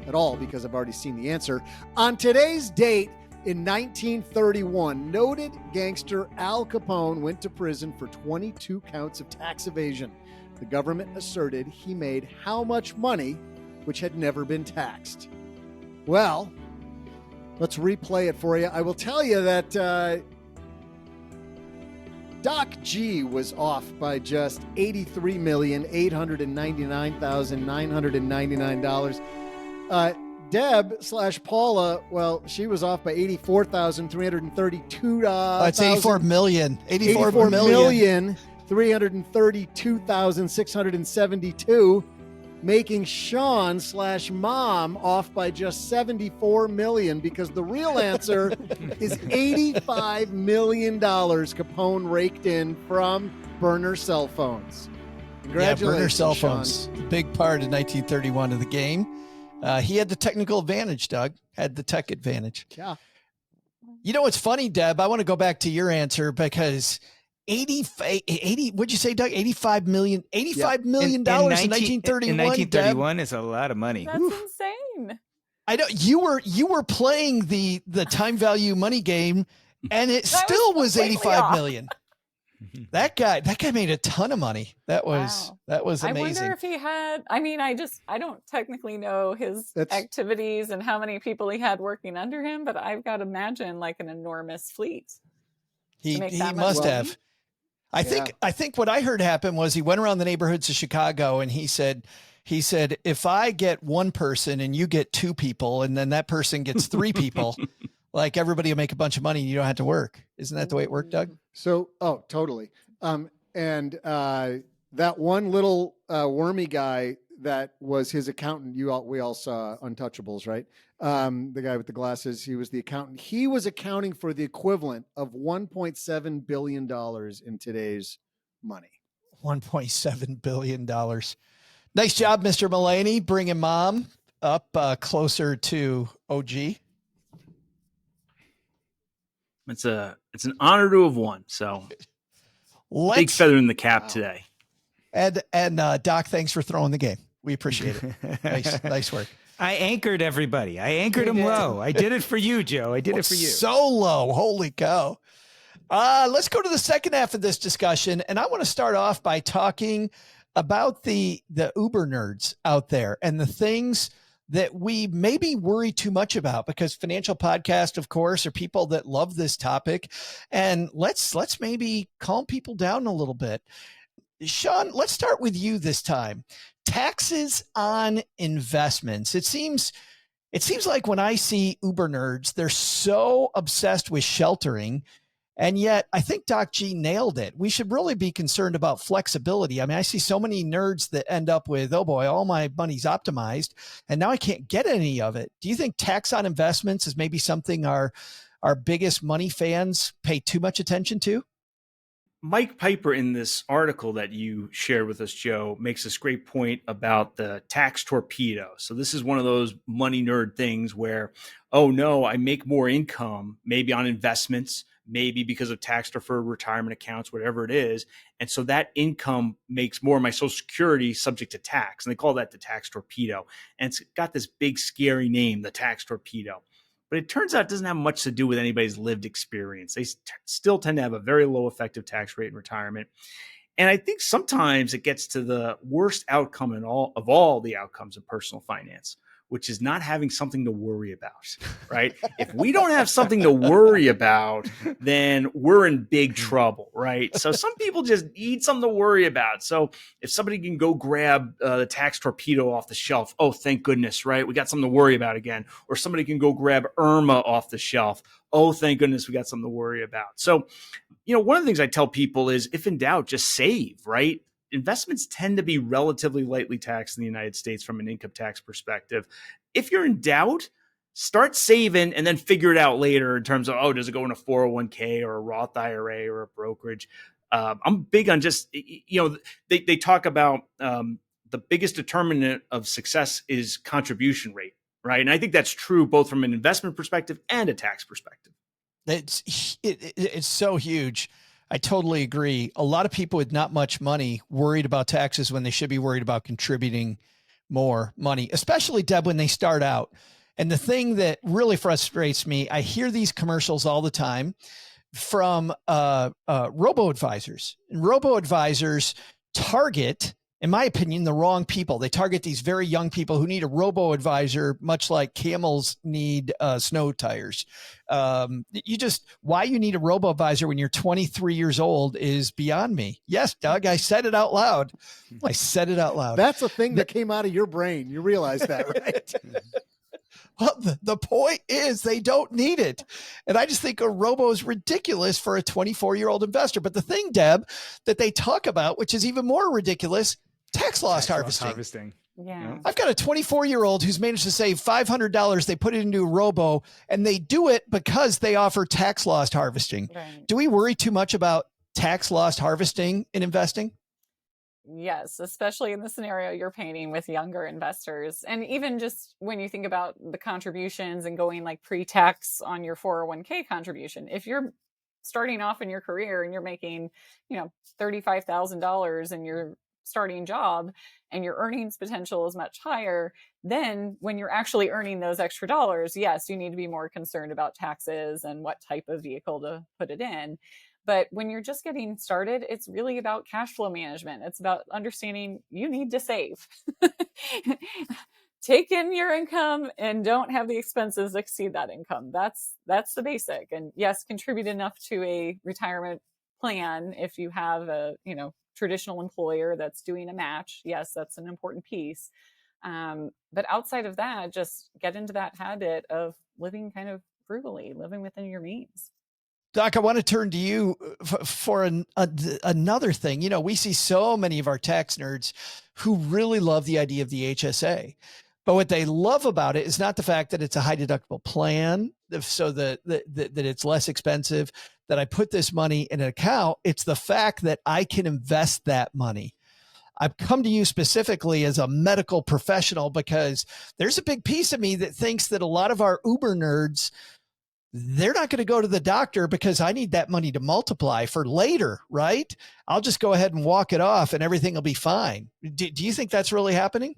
at all because I've already seen the answer. On today's date in 1931, noted gangster Al Capone went to prison for 22 counts of tax evasion. The government asserted he made how much money which had never been taxed? Well, let's replay it for you. I will tell you that Doc G was off by just $83,899,999. Deb/Paula, well, she was off by $84,332. It's 84 million. 84 million. 332,672, making Sean/Mom off by just 74 million because the real answer is $85 million Capone raked in from burner cell phones. Congratulations, yeah, burner cell phones. Sean. Big part of 1931 of the game. He had the technical advantage, Doug. Had the tech advantage. Yeah. You know what's funny, Deb? I want to go back to your answer because 80, what'd you say, Doug? $85 million in 1931. In 1931 is a lot of money. That's insane. I know you were playing the time value money game, and it still was 85 million. That guy made a ton of money. That was amazing. I wonder if he had. I mean, I don't technically know his activities and how many people he had working under him, but I've got to imagine like an enormous fleet. He must have. I think what I heard happen was he went around the neighborhoods of Chicago and he said, if I get one person and you get two people, and then that person gets three people, like everybody will make a bunch of money and you don't have to work. Isn't that the way it worked, Doug? So, totally. And that one little wormy guy that was his accountant, we all saw Untouchables, right? The guy with the glasses, he was the accountant. He was accounting for the equivalent of $1.7 billion in today's money. $1.7 billion. Nice job, Mr. Mullaney, bringing mom up closer to OG. It's an honor to have won. So big feather in the cap today. And Doc, thanks for throwing the game. We appreciate it. Nice work. I anchored everybody. I anchored them low. I did it for you, Joe. I did it for you. So low. Holy cow. Let's go to the second half of this discussion. And I want to start off by talking about the Uber nerds out there and the things that we maybe worry too much about, because financial podcasts, of course, are people that love this topic. And let's maybe calm people down a little bit. Sean, let's start with you this time. Taxes on investments. It seems like when I see Uber nerds, they're so obsessed with sheltering. And yet I think Doc G nailed it. We should really be concerned about flexibility. I mean, I see so many nerds that end up with, oh boy, all my money's optimized and now I can't get any of it. Do you think tax on investments is maybe something our biggest money fans pay too much attention to? Mike Piper, in this article that you shared with us, Joe, makes this great point about the tax torpedo. So this is one of those money nerd things where, oh no, I make more income, maybe on investments, maybe because of tax deferred retirement accounts, whatever it is. And so that income makes more of my Social Security subject to tax. And they call that the tax torpedo. And it's got this big, scary name, the tax torpedo. But it turns out it doesn't have much to do with anybody's lived experience. They still tend to have a very low effective tax rate in retirement. And I think sometimes it gets to the worst outcome of all the outcomes in personal finance, which is not having something to worry about, right? If we don't have something to worry about, then we're in big trouble, right? So some people just need something to worry about. So if somebody can go grab the tax torpedo off the shelf, oh, thank goodness, right? We got something to worry about again. Or somebody can go grab Irma off the shelf. Oh, thank goodness, we got something to worry about. So, one of the things I tell people is, if in doubt, just save, right? Investments tend to be relatively lightly taxed in the United States from an income tax perspective. If you're in doubt, start saving and then figure it out later in terms of, oh, does it go in a 401k or a Roth IRA or a brokerage? I'm big on just, they talk about the biggest determinant of success is contribution rate, right? And I think that's true both from an investment perspective and a tax perspective. It's so huge. I totally agree. A lot of people with not much money worried about taxes when they should be worried about contributing more money, especially, Deb, when they start out. And the thing that really frustrates me, I hear these commercials all the time from robo-advisors. And robo-advisors target, in my opinion, the wrong people. They target these very young people who need a robo-advisor, much like camels need snow tires. Why you need a robo-advisor when you're 23 years old is beyond me. Yes, Doug, I said it out loud. I said it out loud. That's a thing that came out of your brain. You realize that, right? Well, the point is they don't need it. And I just think a robo is ridiculous for a 24-year-old investor. But the thing, Deb, that they talk about, which is even more ridiculous, tax loss harvesting. Yeah. I've got a 24-year-old who's managed to save $500. They put it into a robo, and they do it because they offer tax loss harvesting. Right. Do we worry too much about tax loss harvesting in investing? Yes, especially in the scenario you're painting with younger investors. And even just when you think about the contributions and going like pre-tax on your 401k contribution, if you're starting off in your career and you're making, $35,000 in your starting job and your earnings potential is much higher, then when you're actually earning those extra dollars, yes, you need to be more concerned about taxes and what type of vehicle to put it in. But when you're just getting started, it's really about cash flow management. It's about understanding you need to save. Take in your income and don't have the expenses exceed that income. That's the basic. And yes, contribute enough to a retirement plan. If you have a, traditional employer that's doing a match, yes, that's an important piece. But outside of that, just get into that habit of living kind of frugally, living within your means. Doc, I want to turn to you for another thing. We see so many of our tax nerds who really love the idea of the HSA. But what they love about it is not the fact that it's a high deductible plan, so that it's less expensive, that I put this money in an account. It's the fact that I can invest that money. I've come to you specifically as a medical professional because there's a big piece of me that thinks that a lot of our Uber nerds, they're not going to go to the doctor because I need that money to multiply for later, right? I'll just go ahead and walk it off and everything will be fine. Do you think that's really happening?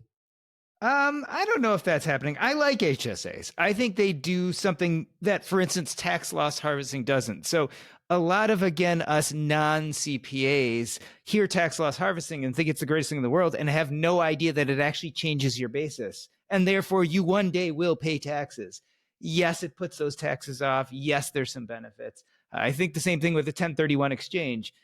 I don't know if that's happening. I like HSAs. I think they do something that, for instance, tax loss harvesting doesn't. So a lot of, again, us non-CPAs hear tax loss harvesting and think it's the greatest thing in the world and have no idea that it actually changes your basis. And therefore, you one day will pay taxes. Yes, it puts those taxes off. Yes, there's some benefits. I think the same thing with the 1031 exchange.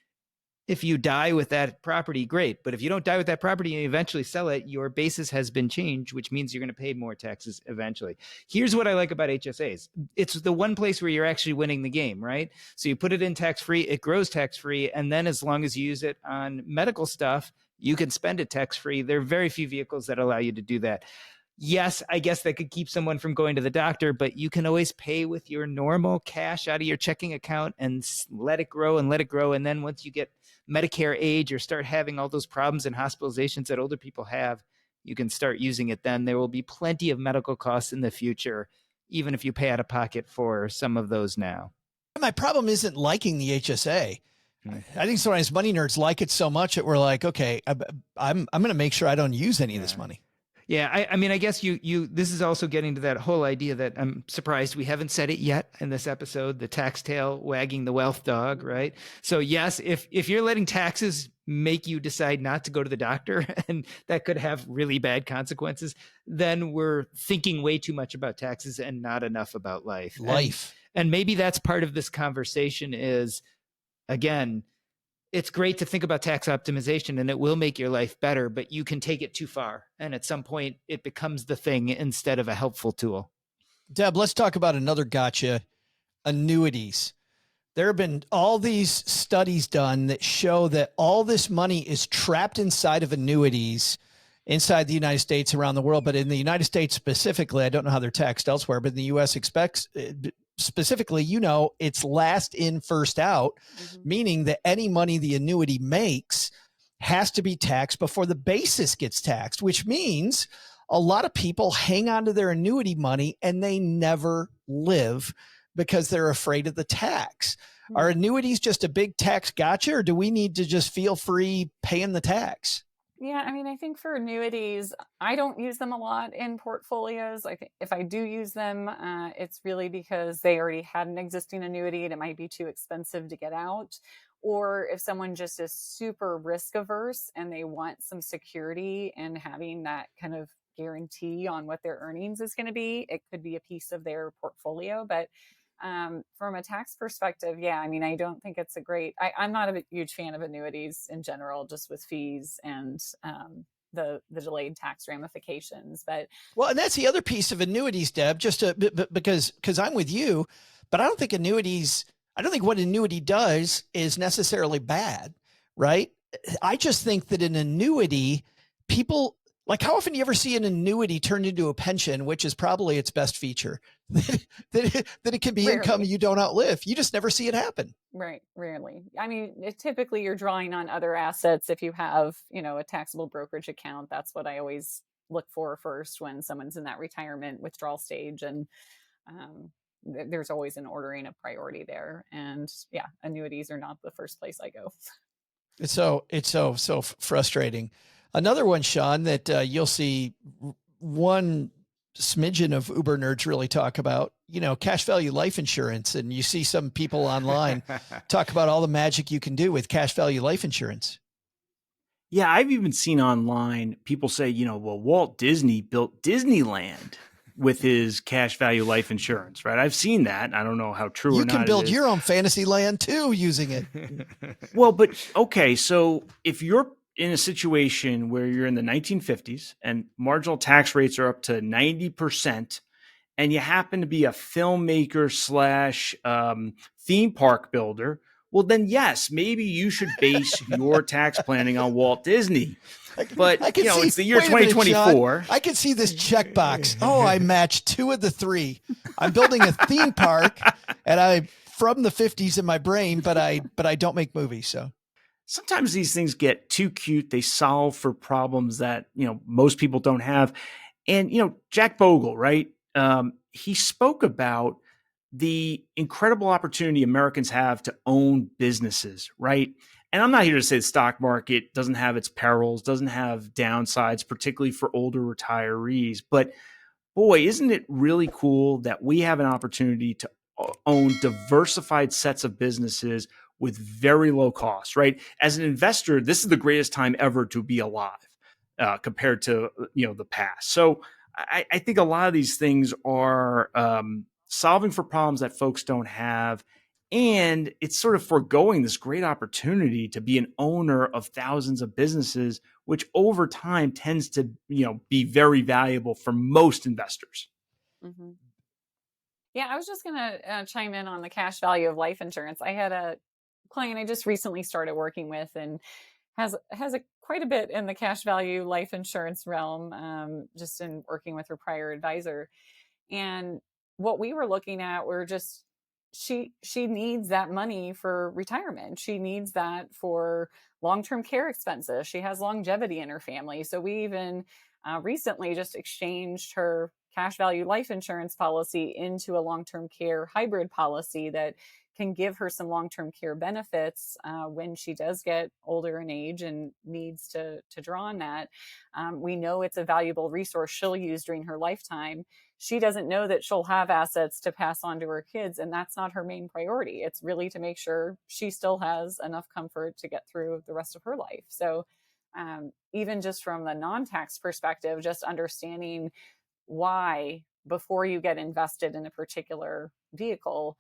If you die with that property, great. But if you don't die with that property and you eventually sell it, your basis has been changed, which means you're going to pay more taxes eventually. Here's what I like about HSAs. It's the one place where you're actually winning the game, right? So you put it in tax-free, it grows tax-free. And then as long as you use it on medical stuff, you can spend it tax-free. There are very few vehicles that allow you to do that. Yes, I guess that could keep someone from going to the doctor, but you can always pay with your normal cash out of your checking account and let it grow and let it grow. And then once you get Medicare age or start having all those problems and hospitalizations that older people have, you can start using it then. There will be plenty of medical costs in the future, even if you pay out of pocket for some of those now. My problem isn't liking the HSA. I think sometimes money nerds like it so much that we're like, okay, I'm going to make sure I don't use any of this money. Yeah, I mean, I guess this is also getting to that whole idea that I'm surprised we haven't said it yet in this episode, the tax tail wagging the wealth dog, right? So yes, if you're letting taxes make you decide not to go to the doctor, and that could have really bad consequences, then we're thinking way too much about taxes and not enough about life. And maybe that's part of this conversation is, again, it's great to think about tax optimization and it will make your life better, but you can take it too far. And at some point it becomes the thing instead of a helpful tool. Deb, let's talk about another gotcha, annuities. There have been all these studies done that show that all this money is trapped inside of annuities inside the United States, around the world. But in the United States specifically, I don't know how they're taxed elsewhere, but in the U.S. specifically, it's last in, first out, meaning that any money the annuity makes has to be taxed before the basis gets taxed, which means a lot of people hang on to their annuity money and they never live because they're afraid of the tax. Are annuities just a big tax gotcha, or do we need to just feel free paying the tax? Yeah, I mean, I think for annuities, I don't use them a lot in portfolios. I think if I do use them, it's really because they already had an existing annuity and it might be too expensive to get out. Or if someone just is super risk averse and they want some security and having that kind of guarantee on what their earnings is going to be, it could be a piece of their portfolio. But from a tax perspective, yeah, I mean, I don't think it's I'm not a huge fan of annuities in general, just with fees and the delayed tax ramifications. But well, and that's the other piece of annuities, Deb, because I'm with you, but I don't think what annuity does is necessarily bad, right? I just think that an annuity, people, like, how often do you ever see an annuity turned into a pension, which is probably its best feature, that it can be Rarely. income you don't outlive? You just never see it happen. Right. Rarely. I mean, typically you're drawing on other assets. If you have, a taxable brokerage account, that's what I always look for first when someone's in that retirement withdrawal stage. And there's always an ordering of priority there. And yeah, annuities are not the first place I go. It's so frustrating. Another one, Sean, that you'll see one smidgen of Uber nerds really talk about, cash value life insurance. And you see some people online talk about all the magic you can do with cash value life insurance. Yeah, I've even seen online people say, well, Walt Disney built Disneyland. with his cash value life insurance, right? I've seen that. I don't know how true You or not. can build it is. your own fantasy land too using it. Well, but okay, so if you're in a situation where you're in the 1950s and marginal tax rates are up to 90%, and you happen to be a filmmaker slash theme park builder, well, then yes, maybe you should base your tax planning on Walt Disney. But I can see, it's the year wait a minute, 2024. John. I can see this checkbox. Oh, I matched 2 of the 3. I'm building a theme park, and I'm from the 50s in my brain, but I don't make movies. So sometimes these things get too cute. They solve for problems that most people don't have. And Jack Bogle, right? He spoke about the incredible opportunity Americans have to own businesses, right? And I'm not here to say the stock market doesn't have its perils, doesn't have downsides, particularly for older retirees. But boy, isn't it really cool that we have an opportunity to own diversified sets of businesses with very low costs, right? As an investor, this is the greatest time ever to be alive compared to the past. So I think a lot of these things are solving for problems that folks don't have. And it's sort of foregoing this great opportunity to be an owner of thousands of businesses, which over time tends to, be very valuable for most investors. Mm-hmm. Yeah, I was just going to chime in on the cash value of life insurance. I had a client I just recently started working with and has quite a bit in the cash value life insurance realm, just in working with her prior advisor. And what we were looking at were just she needs that money for retirement. She needs that for long-term care expenses. She has longevity in her family. So we even recently just exchanged her cash value life insurance policy into a long-term care hybrid policy that can give her some long-term care benefits when she does get older in age and needs to draw on that. We know it's a valuable resource she'll use during her lifetime. She doesn't know that she'll have assets to pass on to her kids, and that's not her main priority. It's really to make sure she still has enough comfort to get through the rest of her life. So even just from the non-tax perspective, just understanding why before you get invested in a particular vehicle,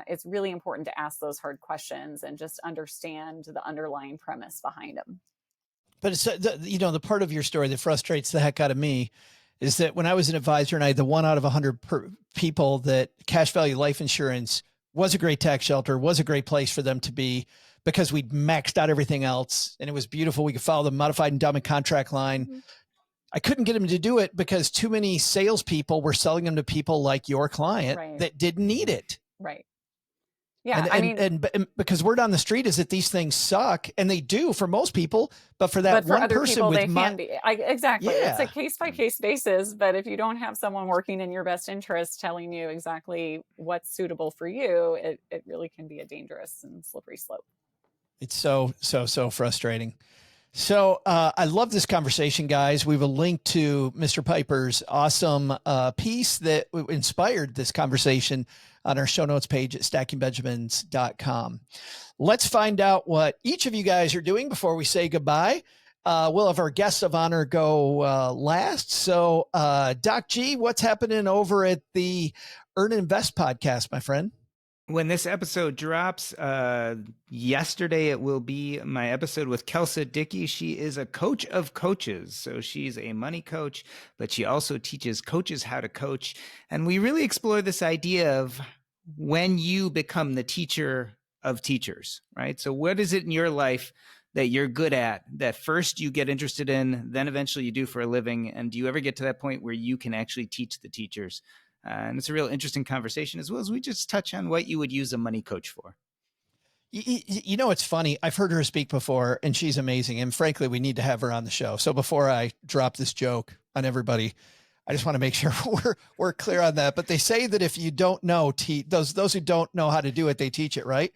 it's really important to ask those hard questions and just understand the underlying premise behind them. But it's, the part of your story that frustrates the heck out of me is that when I was an advisor and I had the 1 out of 100 people that cash value life insurance was a great tax shelter, was a great place for them to be because we'd maxed out everything else and it was beautiful. We could follow the modified endowment contract line. Mm-hmm. I couldn't get them to do it because too many salespeople were selling them to people like your client that didn't need it. Right. Yeah. And because word on the street is that these things suck, and they do for most people, but for that one person people, with exactly. Yeah. It's a case by case basis, but if you don't have someone working in your best interest telling you exactly what's suitable for you, it really can be a dangerous and slippery slope. It's so frustrating. So I love this conversation, guys. We will link to Mr. Piper's awesome piece that inspired this conversation on our show notes page at stackingbenjamins.com. Let's find out what each of you guys are doing before we say goodbye. We'll have our guests of honor go last. So Doc G, what's happening over at the Earn and Invest podcast, my friend? When this episode drops, yesterday it will be my episode with Kelsa Dickey. She is a coach of coaches. So she's a money coach, but she also teaches coaches how to coach. And we really explore this idea of when you become the teacher of teachers, right? So what is it in your life that you're good at, that first you get interested in, then eventually you do for a living? And do you ever get to that point where you can actually teach the teachers? And it's a real interesting conversation, as well as we just touch on what you would use a money coach for. You know, it's funny. I've heard her speak before, and she's amazing. And frankly, we need to have her on the show. So before I drop this joke on everybody, I just want to make sure we're clear on that. But they say that if you don't know, those who don't know how to do it, they teach it, right?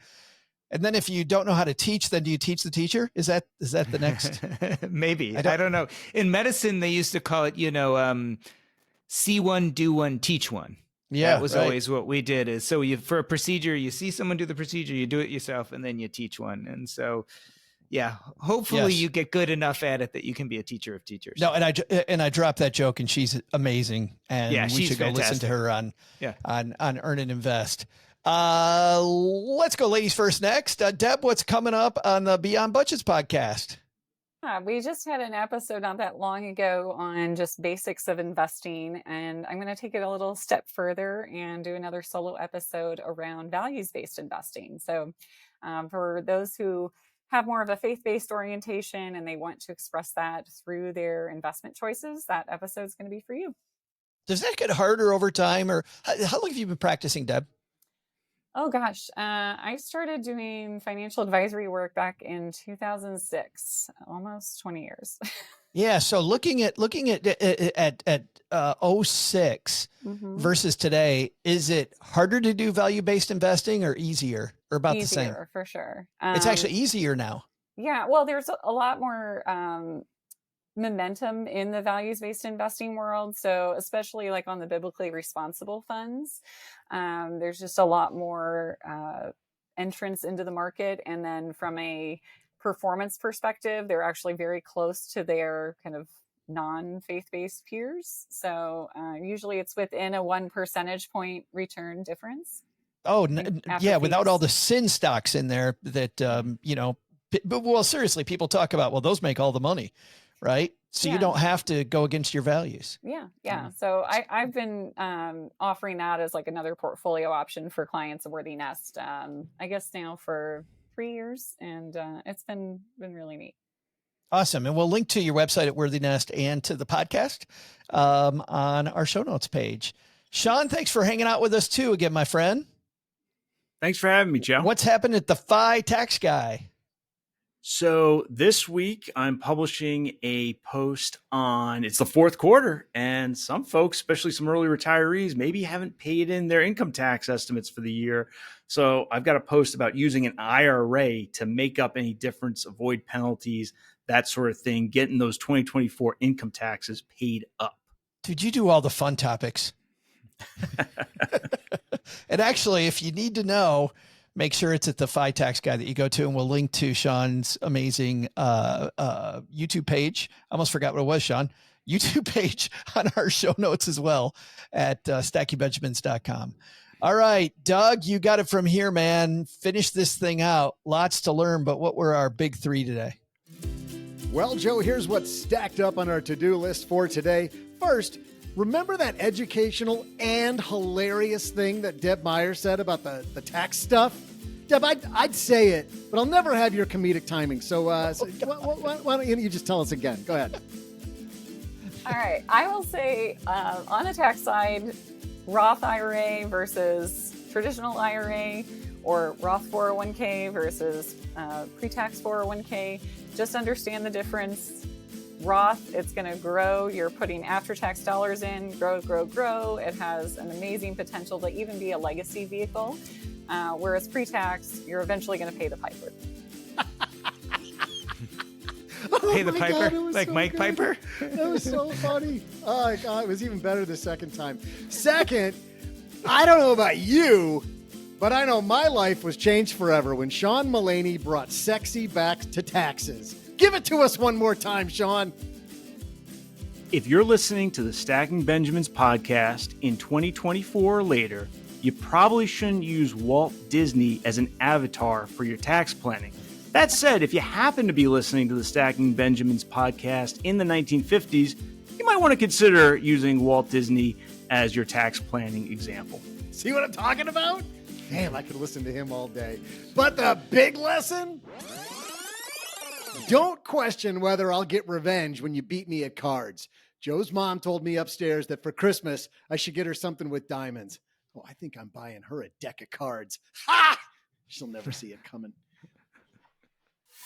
And then if you don't know how to teach, then do you teach the teacher? Is that the next? Maybe. I don't know. In medicine, they used to call it, see one, do one, teach one. Yeah, that was always what we did. Is so for a procedure, you see someone do the procedure, you do it yourself, and then you teach one. And so, Yeah. Hopefully Yes. you get good enough at it that you can be a teacher of teachers. No, and I dropped that joke, and she's amazing, and Yeah, we she's should go listen to fantastic. her on Yeah. on Earn and Invest. Let's go ladies first next. Deb, what's coming up on the Beyond Budgets podcast? We just had an episode not that long ago on just basics of investing, and I'm going to take it a little step further and do another solo episode around values-based investing. So for those who have more of a faith-based orientation and they want to express that through their investment choices, that episode is going to be for you. Does that get harder over time, or how long have you been practicing, Deb? Oh gosh, I started doing financial advisory work back in 2006, almost 20 years. Yeah. So looking at 06 versus today, is it harder to do value-based investing or easier, or about the same? Easier, for sure. It's actually easier now. Yeah, well, there's a lot more momentum in the values-based investing world. So especially like on the biblically responsible funds, there's just a lot more entrance into the market. And then from a performance perspective, they're actually very close to their kind of non-faith-based peers. So usually it's within a 1 percentage point return difference. Oh, yeah. Without fees. all the sin stocks in there that, but well, seriously, people talk about, well, those make all the money, right? So you don't have to go against your values. Yeah. So I've been offering that as like another portfolio option for clients of Worthy Nest, I guess now for 3 years, and it's been really neat. Awesome. And we'll link to your website at Worthy Nest and to the podcast on our show notes page. Sean, thanks for hanging out with us too again, my friend. Thanks for having me, Joe. What's happened at the FI Tax Guy? So this week I'm publishing a post on, it's the fourth quarter, and some folks, especially some early retirees, maybe haven't paid in their income tax estimates for the year. So I've got a post about using an IRA to make up any difference, avoid penalties, that sort of thing, getting those 2024 income taxes paid up. Dude, you do all the fun topics. And actually, if you need to know, make sure it's at the FI Tax Guy that you go to, and we'll link to Sean's amazing YouTube page. I almost forgot what it was, Sean. YouTube page on our show notes as well at stackingbenjamins.com. All right, Doug, you got it from here, man. Finish this thing out. Lots to learn, but what were our big three today? Well, Joe, here's what's stacked up on our to-do list for today. First, remember that educational and hilarious thing that Deb Meyer said about the tax stuff? Deb, I'd say it, but I'll never have your comedic timing. So, why don't you just tell us again? Go ahead. All right. I will say on the tax side, Roth IRA versus traditional IRA, or Roth 401k versus pre-tax 401k. Just understand the difference. Roth, it's going to grow. You're putting after-tax dollars in, grow. It has an amazing potential to even be a legacy vehicle. Whereas pre-tax, you're eventually going to pay the piper. Pay the my piper? God, Like so Mike good. Piper? That was so funny. Oh, God, it was even better the second time. Second, I don't know about you, but I know my life was changed forever when Sean Mullaney brought sexy back to taxes. Give it to us one more time, Sean. If you're listening to the Stacking Benjamins podcast in 2024 or later, you probably shouldn't use Walt Disney as an avatar for your tax planning. That said, if you happen to be listening to the Stacking Benjamins podcast in the 1950s, you might want to consider using Walt Disney as your tax planning example. See what I'm talking about? Damn, I could listen to him all day. But the big lesson? Don't question whether I'll get revenge when you beat me at cards. Joe's mom told me upstairs that for Christmas, I should get her something with diamonds. Oh, I think I'm buying her a deck of cards. Ha! She'll never see it coming.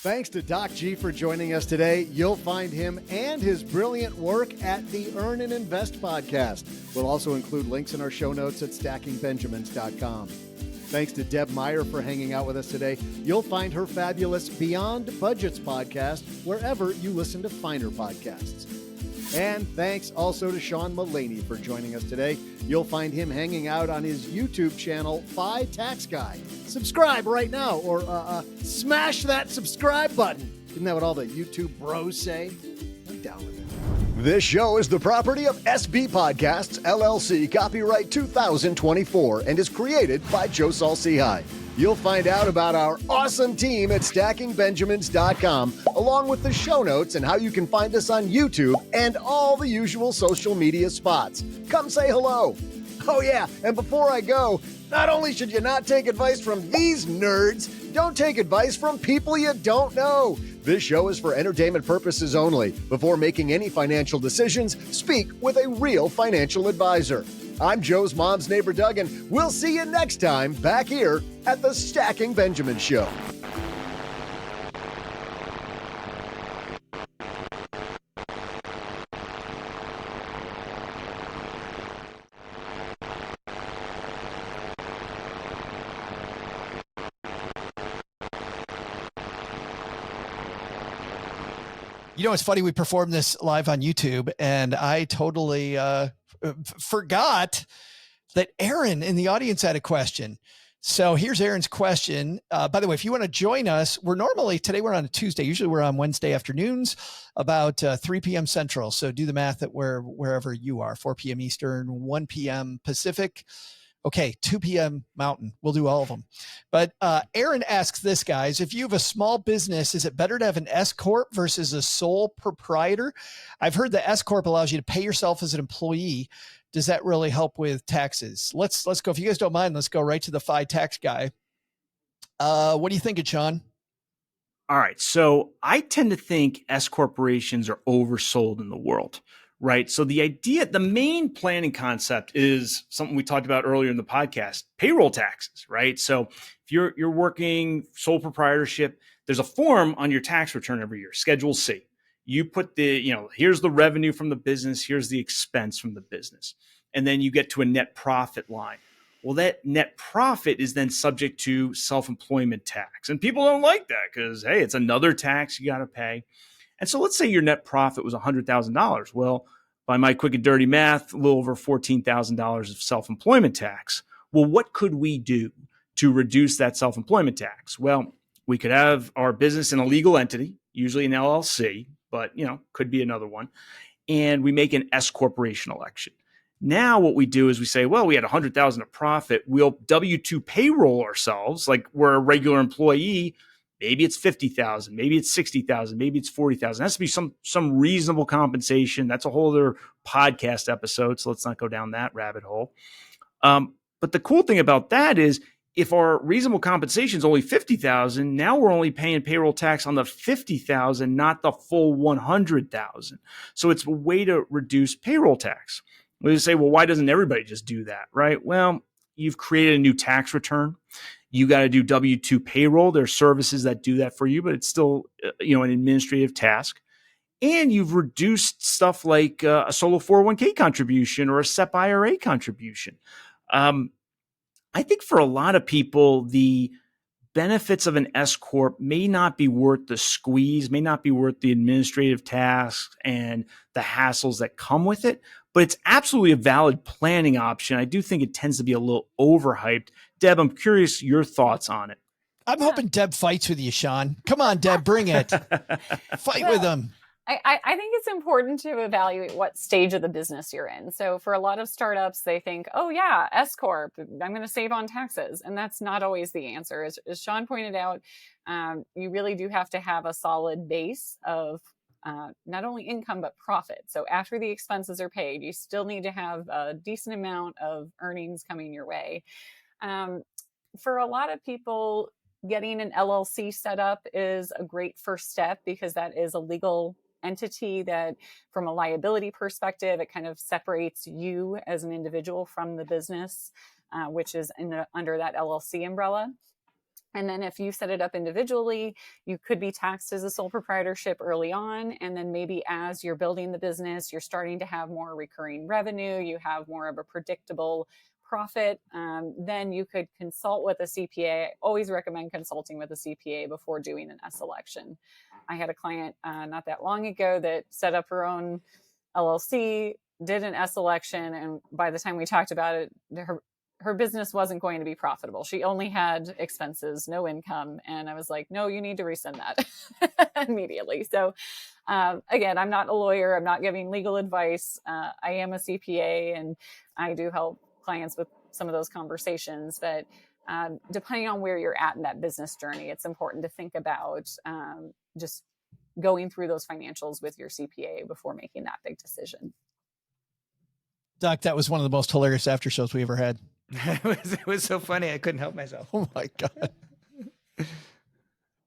Thanks to Doc G for joining us today. You'll find him and his brilliant work at the Earn and Invest podcast. We'll also include links in our show notes at stackingbenjamins.com. Thanks to Deb Meyer for hanging out with us today. You'll find her fabulous Beyond Budgets podcast wherever you listen to finer podcasts. And thanks also to Sean Mullaney for joining us today. You'll find him hanging out on his YouTube channel, FI Tax Guy. Subscribe right now, or smash that subscribe button. Isn't that what all the YouTube bros say? I'm down with it. This show is the property of SB Podcasts, LLC, copyright 2024, and is created by Saul-Sehy. You'll find out about our awesome team at stackingbenjamins.com, along with the show notes and how you can find us on YouTube and all the usual social media spots. Come say hello. Oh yeah, and before I go, not only should you not take advice from these nerds, don't take advice from people you don't know. This show is for entertainment purposes only. Before making any financial decisions, speak with a real financial advisor. I'm Joe's mom's neighbor, Doug, and we'll see you next time back here at the Stacking Benjamin Show. You know, it's funny. We performed this live on YouTube, and I totally forgot that Aaron in the audience had a question. So here's Aaron's question. By the way, if you want to join us, today we're on a Tuesday. Usually we're on Wednesday afternoons about 3 p.m. Central. So do the math at wherever you are, 4 p.m. Eastern, 1 p.m. Pacific. Okay, 2 p.m. Mountain. We'll do all of them. But Aaron asks this, guys, if you have a small business, is it better to have an S Corp versus a sole proprietor? I've heard the S Corp allows you to pay yourself as an employee. Does that really help with taxes? Let's go. If you guys don't mind, let's go right to the FI tax guy. What do you think, Sean? All right. So I tend to think S corporations are oversold in the world. Right. So the main planning concept is something we talked about earlier in the podcast, payroll taxes. Right. So if you're working sole proprietorship, there's a form on your tax return every year, Schedule C. You put here's the revenue from the business. Here's the expense from the business. And then you get to a net profit line. Well, that net profit is then subject to self-employment tax. And people don't like that because, hey, it's another tax you got to pay. And so let's say your net profit was $100,000. Well, by my quick and dirty math, a little over $14,000 of self-employment tax. Well, what could we do to reduce that self-employment tax? Well, we could have our business in a legal entity, usually an LLC, but could be another one. And we make an S corporation election. Now what we do is we say, well, we had $100,000 of profit. We'll W-2 payroll ourselves like we're a regular employee. Maybe it's $50,000, maybe it's $60,000, maybe it's $40,000. It has to be some reasonable compensation. That's a whole other podcast episode, so let's not go down that rabbit hole. But the cool thing about that is if our reasonable compensation is only $50,000, now we're only paying payroll tax on the $50,000, not the full $100,000. So it's a way to reduce payroll tax. We say, well, why doesn't everybody just do that, right? Well, you've created a new tax return. You got to do W-2 payroll. There are services that do that for you, but it's still, an administrative task. And you've reduced stuff like a solo 401k contribution or a SEP IRA contribution. I think for a lot of people, the benefits of an S Corp may not be worth the squeeze, may not be worth the administrative tasks and the hassles that come with it, but it's absolutely a valid planning option. I do think it tends to be a little overhyped. Deb, I'm curious your thoughts on it. I'm hoping Deb fights with you, Sean. Come on, Deb, bring it. Fight with him. I think it's important to evaluate what stage of the business you're in. So for a lot of startups, they think, oh yeah, S Corp, I'm going to save on taxes. And that's not always the answer. As Sean pointed out, you really do have to have a solid base of not only income, but profit. So after the expenses are paid, you still need to have a decent amount of earnings coming your way. For a lot of people, getting an LLC set up is a great first step because that is a legal entity that from a liability perspective, it kind of separates you as an individual from the business, which is under that LLC umbrella. And then if you set it up individually, you could be taxed as a sole proprietorship early on. And then maybe as you're building the business, you're starting to have more recurring revenue, you have more of a predictable profit, then you could consult with a CPA. I always recommend consulting with a CPA before doing an S election. I had a client not that long ago that set up her own LLC, did an S election, and by the time we talked about it, her business wasn't going to be profitable. She only had expenses, no income. And I was like, no, you need to rescind that immediately. So again, I'm not a lawyer. I'm not giving legal advice. I am a CPA, and I do help clients with some of those conversations. But depending on where you're at in that business journey, it's important to think about just going through those financials with your CPA before making that big decision. Doc, that was one of the most hilarious after shows we ever had. It was so funny. I couldn't help myself. Oh my God.